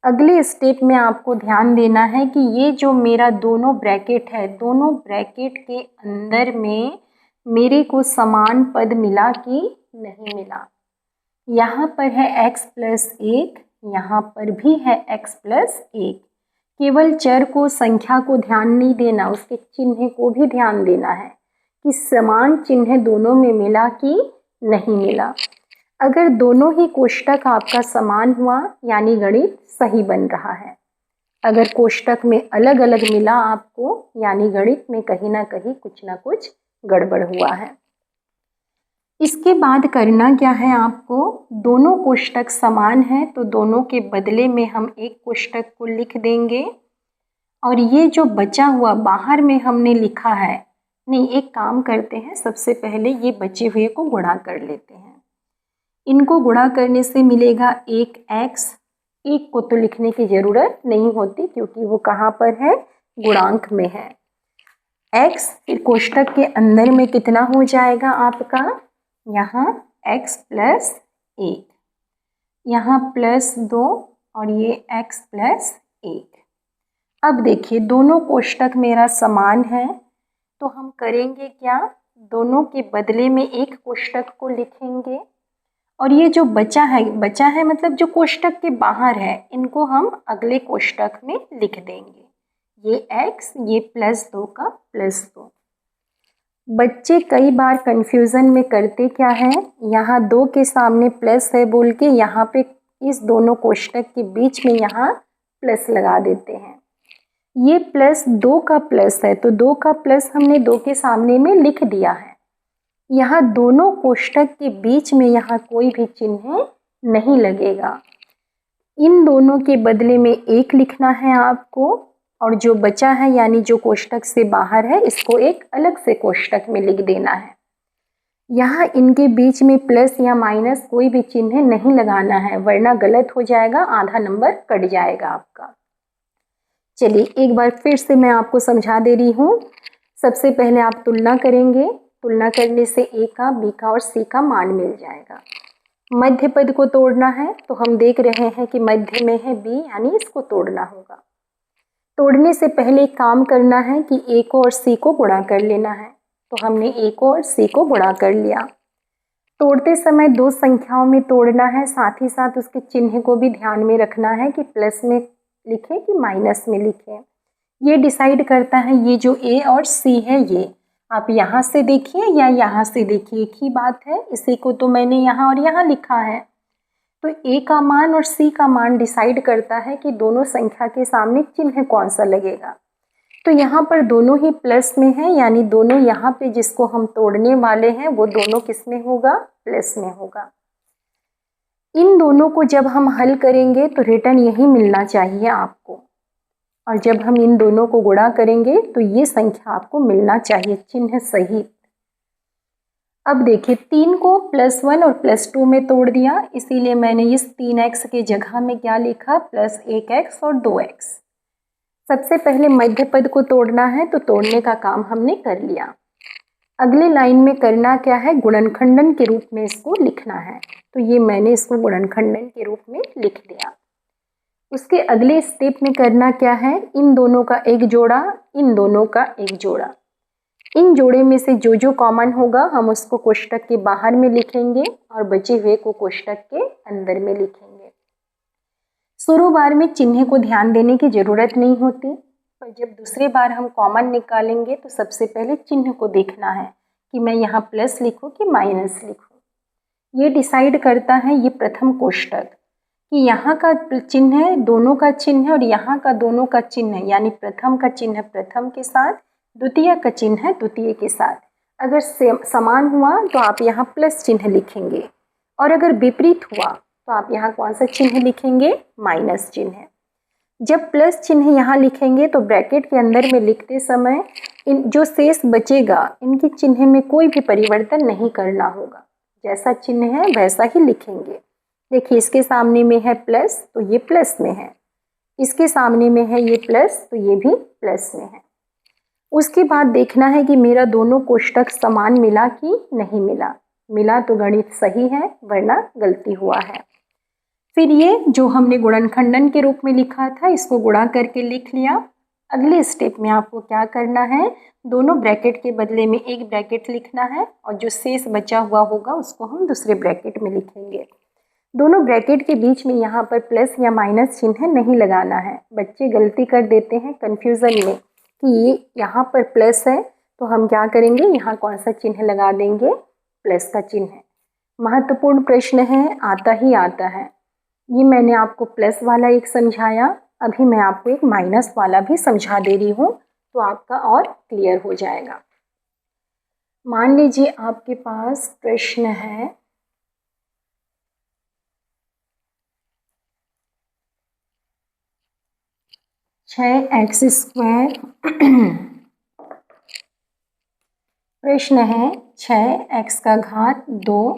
अगले स्टेप में आपको ध्यान देना है कि ये जो मेरा दोनों ब्रैकेट है, दोनों ब्रैकेट के अंदर में मेरे को समान पद मिला कि नहीं मिला। यहाँ पर है x प्लस 1, यहाँ पर भी है x प्लस 1। केवल चर को, संख्या को ध्यान नहीं देना, उसके चिन्ह को भी ध्यान देना है कि समान चिन्ह दोनों में मिला कि नहीं मिला। अगर दोनों ही कोष्टक आपका समान हुआ यानी गणित सही बन रहा है। अगर कोष्टक में अलग अलग मिला आपको यानी गणित में कहीं ना कहीं कुछ ना कुछ गड़बड़ हुआ है। इसके बाद करना क्या है आपको? दोनों कोष्टक समान हैं तो दोनों के बदले में हम एक कोष्टक को लिख देंगे, और ये जो बचा हुआ बाहर में हमने लिखा है, नहीं एक काम करते हैं, सबसे पहले ये बचे हुए को गुणा कर लेते हैं। इनको गुणा करने से मिलेगा 1x। 1 को तो लिखने की ज़रूरत नहीं होती क्योंकि वो कहाँ पर है? गुणांक में है। x फिर कोष्टक के अंदर में कितना हो जाएगा आपका? यहाँ x प्लस 1, यहाँ प्लस 2 और ये x प्लस 1। अब देखिए दोनों कोष्टक मेरा समान है तो हम करेंगे क्या? दोनों के बदले में एक कोष्टक को लिखेंगे, और ये जो बचा है मतलब जो कोष्टक के बाहर है, इनको हम अगले कोष्टक में लिख देंगे। ये x, ये प्लस 2 का प्लस 2। बच्चे कई बार कंफ्यूजन में करते क्या है, यहाँ 2 के सामने प्लस है बोल के यहाँ पे इस दोनों कोष्टक के बीच में यहाँ प्लस लगा देते हैं। ये प्लस 2 का प्लस है तो 2 का प्लस हमने 2 के सामने में लिख दिया है। यहाँ दोनों कोष्टक के बीच में यहाँ कोई भी चिन्ह नहीं लगेगा। इन दोनों के बदले में 1 लिखना है आपको, और जो बचा है यानी जो कोष्टक से बाहर है इसको एक अलग से कोष्टक में लिख देना है। यहाँ इनके बीच में प्लस या माइनस कोई भी चिन्ह नहीं लगाना है, वरना गलत हो जाएगा, आधा नंबर कट जाएगा आपका। चलिए एक बार फिर से मैं आपको समझा दे रही हूँ। सबसे पहले आप तुलना करेंगे, तुलना करने से a का, b का और c का मान मिल जाएगा। मध्य पद को तोड़ना है तो हम देख रहे हैं कि मध्य में है b यानी इसको तोड़ना होगा। तोड़ने से पहले एक काम करना है कि a को और c को गुणा कर लेना है, तो हमने a को और c को गुणा कर लिया। तोड़ते समय 2 संख्याओं में तोड़ना है, साथ ही साथ उसके चिन्ह को भी ध्यान में रखना है कि प्लस में लिखें कि माइनस में लिखें। ये डिसाइड करता है ये जो a और c है, ये आप यहाँ से देखिए या यहाँ से देखिए, एक ही बात है। इसी को तो मैंने यहाँ और यहाँ लिखा है, तो a का मान और c का मान डिसाइड करता है कि दोनों संख्या के सामने चिन्ह कौन सा लगेगा। तो यहाँ पर दोनों ही प्लस में है यानी दोनों यहाँ पे जिसको हम तोड़ने वाले हैं वो दोनों किस में होगा? प्लस में होगा। इन दोनों को जब हम हल करेंगे तो रिटर्न यही मिलना चाहिए आपको। और जब हम इन दोनों को गुणा करेंगे तो ये संख्या आपको मिलना चाहिए चिन्ह सहित। अब देखिए 3 को +1 और +2 में तोड़ दिया, इसीलिए मैंने इस 3x के जगह में क्या लिखा +1x और 2x। सबसे पहले मध्य पद को तोड़ना है तो तोड़ने का काम हमने कर लिया। अगले लाइन में करना क्या है, गुणनखंडन के रूप में इसको लिखना है, तो ये मैंने इसको गुणनखंडन के रूप में लिख दिया। उसके अगले स्टेप में करना क्या है, इन दोनों का एक जोड़ा, इन दोनों का एक जोड़ा। इन जोड़े में से जो जो कॉमन होगा हम उसको कोष्टक के बाहर में लिखेंगे और बचे हुए को कोष्टक के अंदर में लिखेंगे। शुरू बार में चिन्ह को ध्यान देने की जरूरत नहीं होती, पर जब दूसरे बार हम कॉमन निकालेंगे तो सबसे पहले चिन्ह को देखना है कि मैं यहाँ प्लस लिखूँ कि माइनस लिखूँ। ये डिसाइड करता है ये प्रथम कोष्टक कि यहाँ का चिन्ह है दोनों का चिन्ह है और यहाँ का दोनों का चिन्ह है, यानी प्रथम का चिन्ह प्रथम के साथ, द्वितीय का चिन्ह है द्वितीय के साथ। अगर समान हुआ तो आप यहाँ प्लस चिन्ह लिखेंगे और अगर विपरीत हुआ तो आप यहाँ कौन सा चिन्ह लिखेंगे, माइनस चिन्ह। जब प्लस चिन्ह यहाँ लिखेंगे तो ब्रैकेट के अंदर में लिखते समय इन जो शेष बचेगा इनके चिन्ह में कोई भी परिवर्तन नहीं करना होगा, जैसा चिन्ह है वैसा ही लिखेंगे। देखिए इसके सामने में है प्लस तो ये प्लस में है, इसके सामने में है ये प्लस तो ये भी प्लस में है। उसके बाद देखना है कि मेरा दोनों कोष्टक समान मिला कि नहीं मिला, मिला तो गणित सही है वरना गलती हुआ है। फिर ये जो हमने गुणनखंडन के रूप में लिखा था इसको गुणा करके लिख लिया। अगले स्टेप में आपको क्या करना है, दोनों ब्रैकेट के बदले में एक ब्रैकेट लिखना है और जो शेष बचा हुआ होगा उसको हम दूसरे ब्रैकेट में लिखेंगे। दोनों ब्रैकेट के बीच में यहाँ पर प्लस या माइनस चिन्ह नहीं लगाना है। बच्चे गलती कर देते हैं कन्फ्यूज़न में कि ये यहाँ पर प्लस है तो हम क्या करेंगे, यहाँ कौन सा चिन्ह लगा देंगे, प्लस का चिन्ह। महत्वपूर्ण प्रश्न है, आता ही आता है। ये मैंने आपको प्लस वाला एक समझाया, अभी मैं आपको एक माइनस वाला भी समझा दे रही हूँ तो आपका और क्लियर हो जाएगा। मान लीजिए आपके पास प्रश्न है 6x²। प्रश्न है 6x²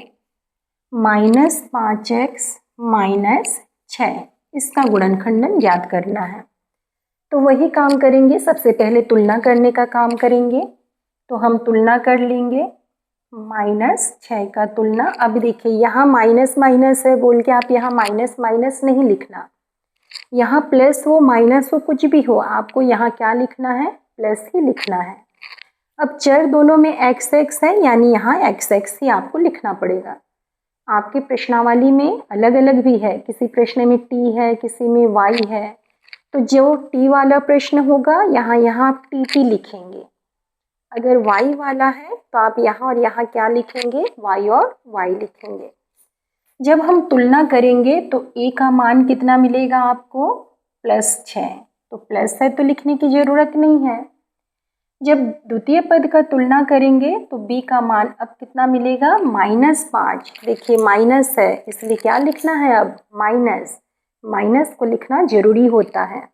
माइनस 5x माइनस 6, इसका गुणनखंडन ज्ञात करना है। तो वही काम करेंगे, सबसे पहले तुलना करने का काम करेंगे। तो हम तुलना कर लेंगे, -6 का तुलना। अब देखिए यहाँ माइनस माइनस है बोल के आप यहाँ माइनस माइनस नहीं लिखना, यहाँ प्लस हो माइनस हो कुछ भी हो, आपको यहाँ क्या लिखना है, प्लस ही लिखना है। अब चर दोनों में x है यानी यहाँ x ही आपको लिखना पड़ेगा। आपके प्रश्नावली में अलग अलग भी है, किसी प्रश्न में t है, किसी में y है, तो जो t वाला प्रश्न होगा यहाँ आप tt लिखेंगे। अगर y वाला है तो आप यहाँ और यहाँ क्या लिखेंगे, y और y लिखेंगे। जब हम तुलना करेंगे तो a का मान कितना मिलेगा आपको, +6, तो प्लस है तो लिखने की ज़रूरत नहीं है। जब द्वितीय पद का तुलना करेंगे तो b का मान अब कितना मिलेगा, -5। देखिए माइनस है इसलिए क्या लिखना है, अब माइनस, माइनस को लिखना जरूरी होता है।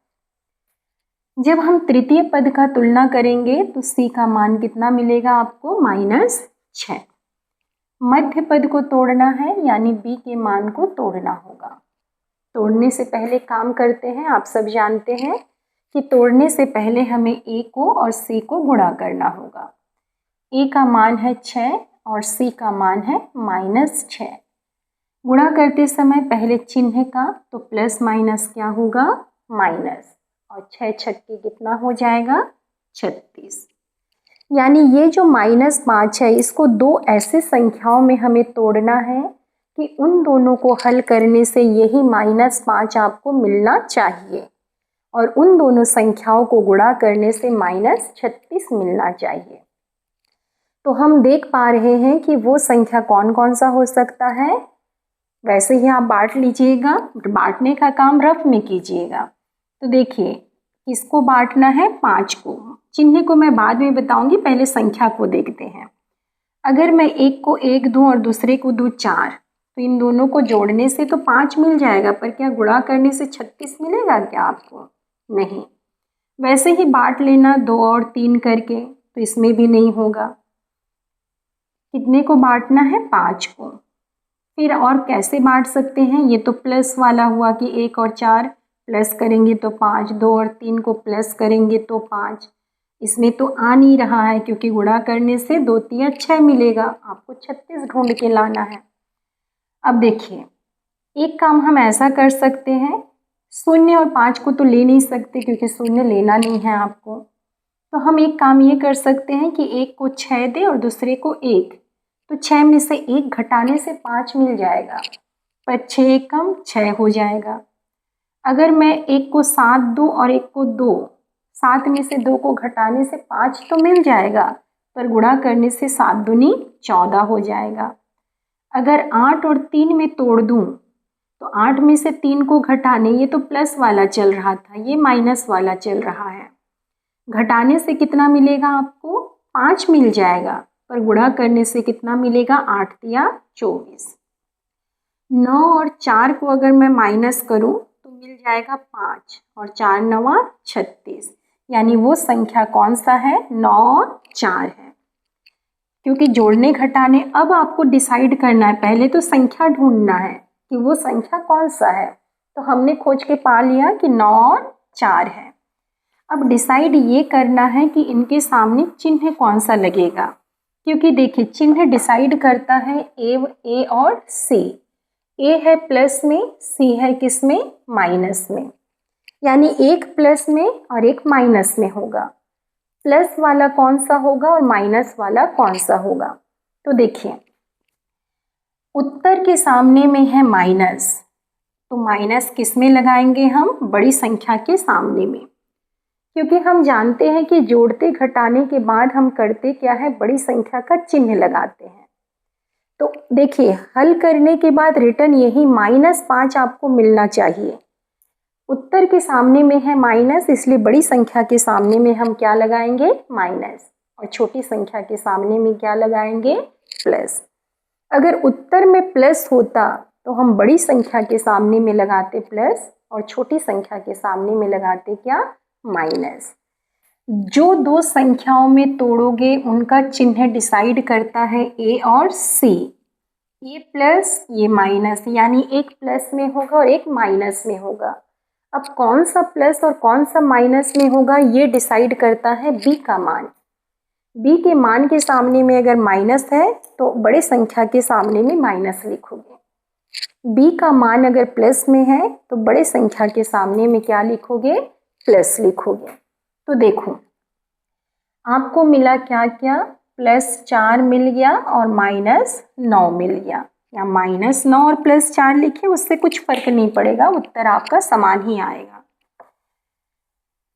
जब हम तृतीय पद का तुलना करेंगे तो c का मान कितना मिलेगा आपको, -6। मध्य पद को तोड़ना है यानी b के मान को तोड़ना होगा। तोड़ने से पहले काम करते हैं, आप सब जानते हैं कि तोड़ने से पहले हमें a को और c को गुणा करना होगा। a का मान है 6 और c का मान है -6। गुणा करते समय पहले चिन्ह का, तो प्लस माइनस क्या होगा, माइनस, और 6 छक्के कितना हो जाएगा, 36। यानी ये जो -5 है इसको दो ऐसे संख्याओं में हमें तोड़ना है कि उन दोनों को हल करने से यही -5 आपको मिलना चाहिए और उन दोनों संख्याओं को गुणा करने से -36 मिलना चाहिए। तो हम देख पा रहे हैं कि वो संख्या कौन कौन सा हो सकता है। वैसे ही आप बांट लीजिएगा, बांटने का काम रफ में कीजिएगा। तो देखिए किसको बांटना है, 5 को। चिन्ह को मैं बाद में बताऊंगी, पहले संख्या को देखते हैं। अगर मैं एक को 1 दूं और दूसरे को दूं 4, तो इन दोनों को जोड़ने से तो 5 मिल जाएगा, पर क्या गुणा करने से 36 मिलेगा क्या आपको, नहीं। वैसे ही बांट लेना 2 और 3 करके, तो इसमें भी नहीं होगा। कितने को बांटना है? 5 को। फिर और कैसे बांट सकते हैं? ये तो प्लस वाला हुआ कि 1 और 4 प्लस करेंगे तो 5, 2 और 3 को प्लस करेंगे तो 5। इसमें तो आ नहीं रहा है क्योंकि गुणा करने से 2 3 6 मिलेगा। आपको 36 ढूंढ के लाना है। अब देखिए, एक काम हम ऐसा कर सकते हैं, 0 और 5 को तो ले नहीं सकते क्योंकि 0 लेना नहीं है आपको। तो हम एक काम ये कर सकते हैं कि एक को 6 दे और दूसरे को 1, तो 6 में से 1 घटाने से 5 मिल जाएगा, पर 6 कम 6 हो जाएगा। अगर मैं एक को 7 दूँ और एक को 2, 7 में से 2 को घटाने से 5 तो मिल जाएगा, पर गुणा करने से 7 दूनी 14 हो जाएगा। अगर 8 और 3 में तोड़ दूँ तो 8 में से 3 को घटाने, ये तो प्लस वाला चल रहा था, ये माइनस वाला चल रहा है। घटाने से कितना मिलेगा आपको? 5 मिल जाएगा, पर गुणा करने से कितना मिलेगा? 8 तिया 24। 9 और 4 को अगर मैं माइनस करूं तो मिल जाएगा 5 और 4 9 36। यानी वो संख्या कौन सा है? 9 और 4 है। क्योंकि जोड़ने घटाने अब आपको डिसाइड करना है, पहले तो संख्या ढूंढना है कि वो संख्या कौन सा है। तो हमने खोज के पा लिया कि 9 और 4 है। अब डिसाइड ये करना है कि इनके सामने चिन्ह कौन सा लगेगा, क्योंकि देखिए चिन्ह डिसाइड करता है ए और सी। ए है प्लस में, सी है किस में? माइनस में। यानी एक प्लस में और एक माइनस में होगा। प्लस वाला कौन सा होगा और माइनस वाला कौन सा होगा? तो देखिए, उत्तर के सामने में है माइनस, तो माइनस किस में लगाएंगे हम? बड़ी संख्या के सामने में। क्योंकि हम जानते हैं कि जोड़ते घटाने के बाद हम करते क्या है? बड़ी संख्या का चिन्ह लगाते हैं। तो देखिए, हल करने के बाद रिटर्न यही -5 आपको मिलना चाहिए। उत्तर के सामने में है माइनस, इसलिए बड़ी संख्या के सामने में हम क्या लगाएंगे? माइनस, और छोटी संख्या के सामने में क्या लगाएंगे? प्लस। अगर उत्तर में प्लस होता तो हम बड़ी संख्या के सामने में लगाते प्लस और छोटी संख्या के सामने में लगाते क्या? माइनस। जो दो संख्याओं में तोड़ोगे उनका चिन्ह डिसाइड करता है ए और सी। ये प्लस, ये माइनस, यानी एक प्लस में होगा और एक माइनस में होगा। अब कौन सा प्लस और कौन सा माइनस में होगा ये डिसाइड करता है बी का मान। बी के मान के सामने में अगर माइनस है तो बड़े संख्या के सामने में माइनस लिखोगे। बी का मान अगर प्लस में है तो बड़े संख्या के सामने में क्या लिखोगे? प्लस लिखोगे। तो देखो, आपको मिला क्या क्या? +4 मिल गया और -9 मिल गया, या -9 और +4 लिखे, उससे कुछ फर्क नहीं पड़ेगा, उत्तर आपका समान ही आएगा।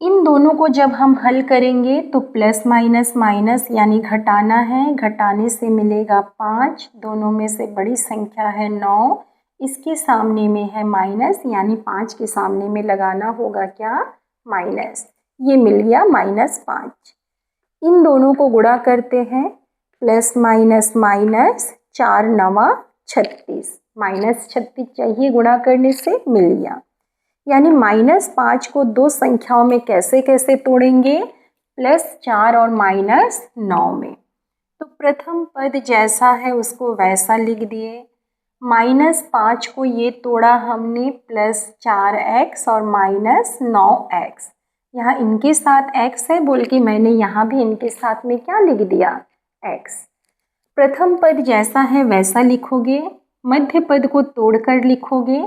इन दोनों को जब हम हल करेंगे तो प्लस माइनस माइनस यानी घटाना है, घटाने से मिलेगा 5, दोनों में से बड़ी संख्या है 9, इसके सामने में है माइनस, यानी 5 के सामने में लगाना होगा क्या? माइनस। ये मिल गया -5। इन दोनों को गुणा करते हैं, प्लस माइनस माइनस, 4 9 36, -36 चाहिए गुणा करने से, मिल गया। यानी -5 को दो संख्याओं में कैसे कैसे तोड़ेंगे? +4 और -9 में। तो प्रथम पद जैसा है उसको वैसा लिख दिए। -5 को ये तोड़ा हमने +4x और -9x। यहाँ इनके साथ x है बोल के मैंने यहाँ भी इनके साथ में क्या लिख दिया? x। प्रथम पद जैसा है वैसा लिखोगे, मध्य पद को तोड़कर लिखोगे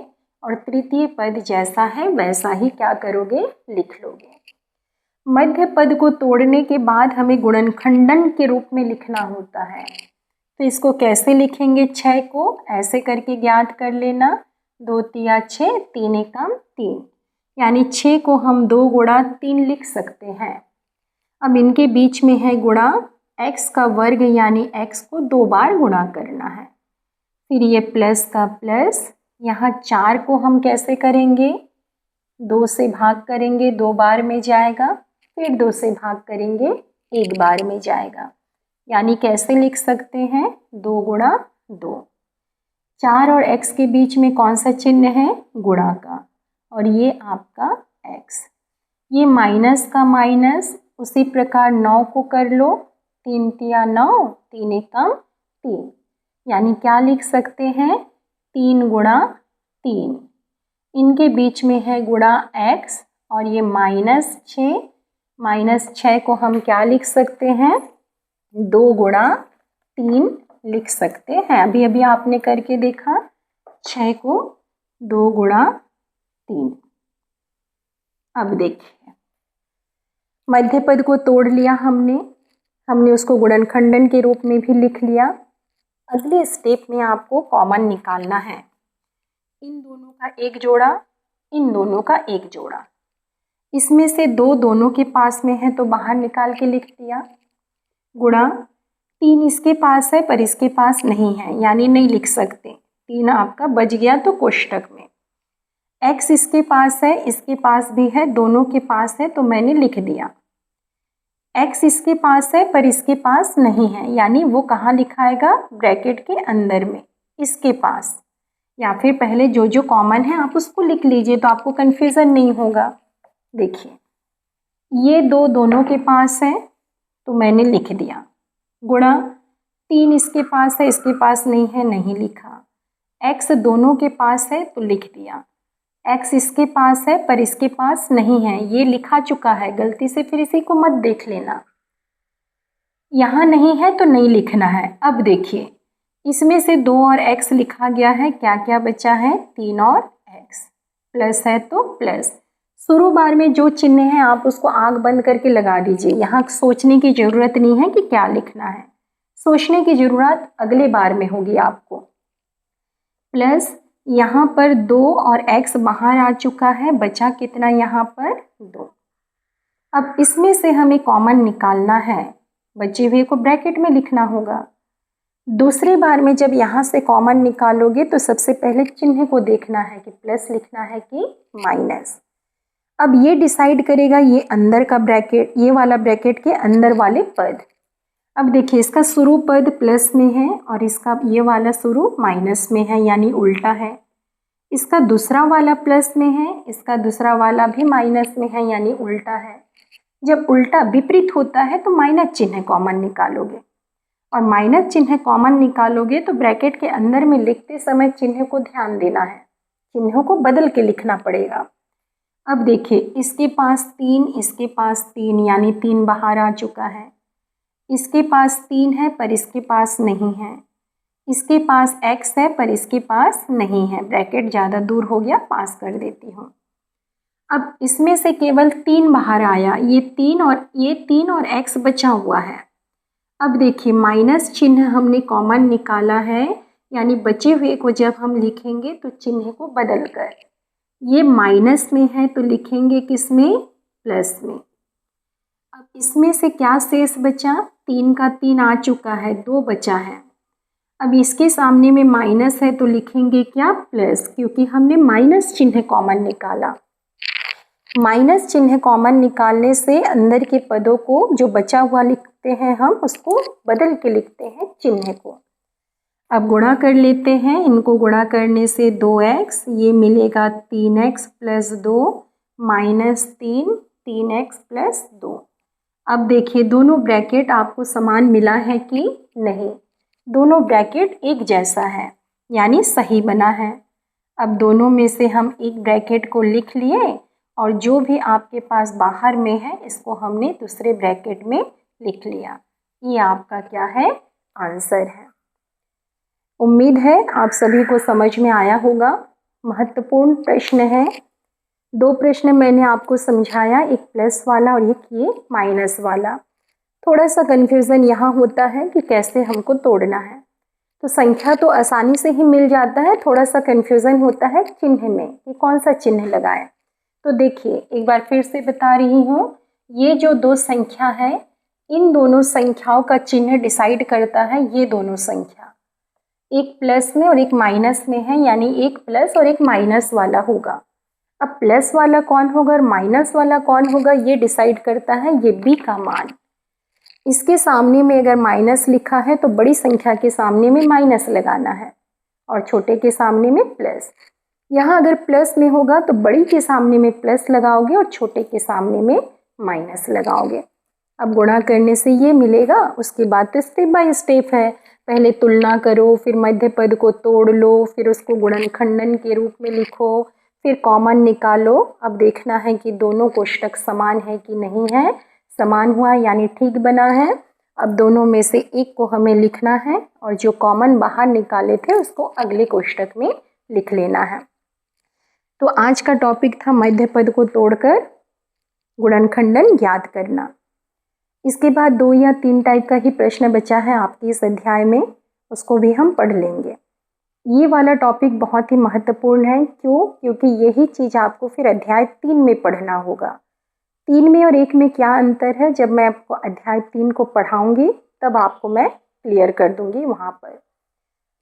और तृतीय पद जैसा है वैसा ही क्या करोगे? लिख लोगे। मध्य पद को तोड़ने के बाद हमें गुणनखंडन के रूप में लिखना होता है, तो इसको कैसे लिखेंगे? 6 को ऐसे करके ज्ञात कर लेना, 2 तिया 6, 3 एकम 3, यानी 6 को हम 2 गुणा 3 लिख सकते हैं। अब इनके बीच में है गुणा, x का वर्ग यानी x को 2 बार गुणा करना है। फिर ये प्लस का प्लस, यहाँ 4 को हम कैसे करेंगे? 2 से भाग करेंगे, 2 बार में जाएगा, फिर 2 से भाग करेंगे, 1 बार में जाएगा। यानी कैसे लिख सकते हैं? 2 गुणा 2। 4 और x के बीच में कौन सा चिन्ह है? गुणा का, और ये आपका x। ये माइनस का माइनस, उसी प्रकार 9 को कर लो, 3 तिया 9, 3 एकम 3, यानी क्या लिख सकते हैं 3 गुणा 3। इनके बीच में है गुणा x और ये -6, -6 को हम क्या लिख सकते हैं 2 गुणा 3 लिख सकते हैं। अभी अभी आपने करके देखा, 6 को 2 गुणा 3। अब देखिए मध्य पद को तोड़ लिया हमने उसको गुणनखंडन के रूप में भी लिख लिया। अगले स्टेप में आपको कॉमन निकालना है। इन दोनों का एक जोड़ा, इन दोनों का एक जोड़ा, इसमें से 2 दोनों के पास में है तो बाहर निकाल के लिख दिया, गुणा 3 इसके पास है पर इसके पास नहीं है, यानी नहीं लिख सकते, 3 आपका बच गया तो कोष्टक में। x इसके पास है, इसके पास भी है, दोनों के पास है तो मैंने लिख दिया। x इसके पास है पर इसके पास नहीं है, यानी वो कहाँ लिखाएगा ब्रैकेट के अंदर में, इसके पास, या फिर पहले जो जो कॉमन है आप उसको लिख लीजिए तो आपको कन्फ्यूज़न नहीं होगा। देखिए ये 2 दोनों के पास है तो मैंने लिख दिया, गुणा 3 इसके पास है, इसके पास नहीं है, नहीं लिखा। x दोनों के पास है तो लिख दिया, x इसके पास है पर इसके पास नहीं है, ये लिखा चुका है, गलती से फिर इसी को मत देख लेना, यहाँ नहीं है तो नहीं लिखना है। अब देखिए इसमें से 2 और x लिखा गया है, क्या क्या बचा है 3 और x, प्लस है तो प्लस। शुरू बार में जो चिन्ह है आप उसको आंख बंद करके लगा दीजिए, यहाँ सोचने की ज़रूरत नहीं है कि क्या लिखना है, सोचने की ज़रूरत अगले बार में होगी आपको। प्लस यहाँ पर 2 और x बाहर आ चुका है, बचा कितना यहाँ पर 2। अब इसमें से हमें कॉमन निकालना है, बचे हुए को ब्रैकेट में लिखना होगा। दूसरी बार में जब यहाँ से कॉमन निकालोगे तो सबसे पहले चिन्ह को देखना है कि प्लस लिखना है कि माइनस। अब ये डिसाइड करेगा ये अंदर का ब्रैकेट, ये वाला ब्रैकेट के अंदर वाले पद। अब देखिए इसका शुरू पद प्लस में है और इसका ये वाला शुरू माइनस में है, यानी उल्टा है। इसका दूसरा वाला प्लस में है, इसका दूसरा वाला भी माइनस में है, यानी उल्टा है। जब उल्टा विपरीत होता है तो माइनस चिन्ह कॉमन निकालोगे, और माइनस चिन्ह कॉमन निकालोगे तो ब्रैकेट के अंदर में लिखते समय चिन्ह को ध्यान देना है, चिन्हों को बदल के लिखना पड़ेगा। अब देखिए इसके पास 3, इसके पास 3, यानी 3 बाहर आ चुका है। इसके पास 3 है पर इसके पास नहीं है, इसके पास x है पर इसके पास नहीं है, ब्रैकेट ज़्यादा दूर हो गया, पास कर देती हूँ। अब इसमें से केवल 3 बाहर आया, ये 3 और x बचा हुआ है। अब देखिए माइनस चिन्ह हमने कॉमन निकाला है, यानी बचे हुए को जब हम लिखेंगे तो चिन्ह को बदल कर, ये माइनस में है तो लिखेंगे किस में, प्लस में। अब इसमें से क्या शेष बचा, 3 का 3 आ चुका है, 2 बचा है। अब इसके सामने में माइनस है तो लिखेंगे क्या, प्लस, क्योंकि हमने माइनस चिन्ह कॉमन निकाला। माइनस चिन्ह कॉमन निकालने से अंदर के पदों को जो बचा हुआ लिखते हैं हम उसको बदल के लिखते हैं चिन्ह को। अब गुणा कर लेते हैं, इनको गुणा करने से 2x, ये मिलेगा 3x plus 2 minus 3, 3x plus 2। अब देखिए दोनों ब्रैकेट आपको समान मिला है कि नहीं, दोनों ब्रैकेट एक जैसा है, यानी सही बना है। अब दोनों में से हम एक ब्रैकेट को लिख लिए और जो भी आपके पास बाहर में है इसको हमने दूसरे ब्रैकेट में लिख लिया। ये आपका क्या है, आंसर है। उम्मीद है आप सभी को समझ में आया होगा। महत्वपूर्ण प्रश्न है, 2 प्रश्न मैंने आपको समझाया, एक प्लस वाला और एक ये माइनस वाला। थोड़ा सा कन्फ्यूज़न यहाँ होता है कि कैसे हमको तोड़ना है, तो संख्या तो आसानी से ही मिल जाता है, थोड़ा सा कन्फ्यूज़न होता है चिन्ह में कि कौन सा चिन्ह लगाएं। तो देखिए एक बार फिर से बता रही हूँ, ये जो 2 संख्या है इन दोनों संख्याओं का चिन्ह डिसाइड करता है ये दोनों संख्या, एक प्लस में और एक माइनस में है, यानी एक प्लस और एक माइनस वाला होगा। अब प्लस वाला कौन होगा और माइनस वाला कौन होगा ये डिसाइड करता है ये b का मान। इसके सामने में अगर माइनस लिखा है तो बड़ी संख्या के सामने में माइनस लगाना है और छोटे के सामने में प्लस। यहाँ अगर प्लस में होगा तो बड़ी के सामने में प्लस लगाओगे और छोटे के सामने में माइनस लगाओगे। अब गुणा करने से ये मिलेगा, उसके बाद तो स्टेप बाय स्टेप है, पहले तुलना करो, फिर मध्य पद को तोड़ लो, फिर उसको गुणनखंडन के रूप में लिखो, फिर कॉमन निकालो। अब देखना है कि दोनों कोष्टक समान है कि नहीं है। समान हुआ यानी ठीक बना है। अब दोनों में से एक को हमें लिखना है और जो कॉमन बाहर निकाले थे उसको अगले कोष्टक में लिख लेना है। तो आज का टॉपिक था मध्य पद को तोड़कर गुणनखंडन ज्ञात करना। इसके बाद 2 या 3 टाइप का ही प्रश्न बचा है आपके इस अध्याय में, उसको भी हम पढ़ लेंगे। ये वाला टॉपिक बहुत ही महत्वपूर्ण है। क्यों? क्योंकि यही चीज़ आपको फिर अध्याय 3 में पढ़ना होगा। 3 में और 1 में क्या अंतर है, जब मैं आपको अध्याय 3 को पढ़ाऊँगी तब आपको मैं क्लियर कर दूँगी वहाँ पर।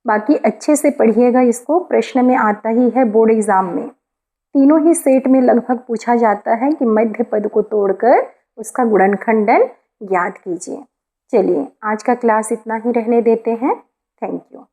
बाकी अच्छे से पढ़िएगा इसको, प्रश्न में आता ही है बोर्ड एग्ज़ाम में। तीनों ही सेट में लगभग पूछा जाता है कि मध्य पद को तोड़कर उसका गुणनखंडन ज्ञात कीजिए। चलिए आज का क्लास इतना ही रहने देते हैं। Thank you.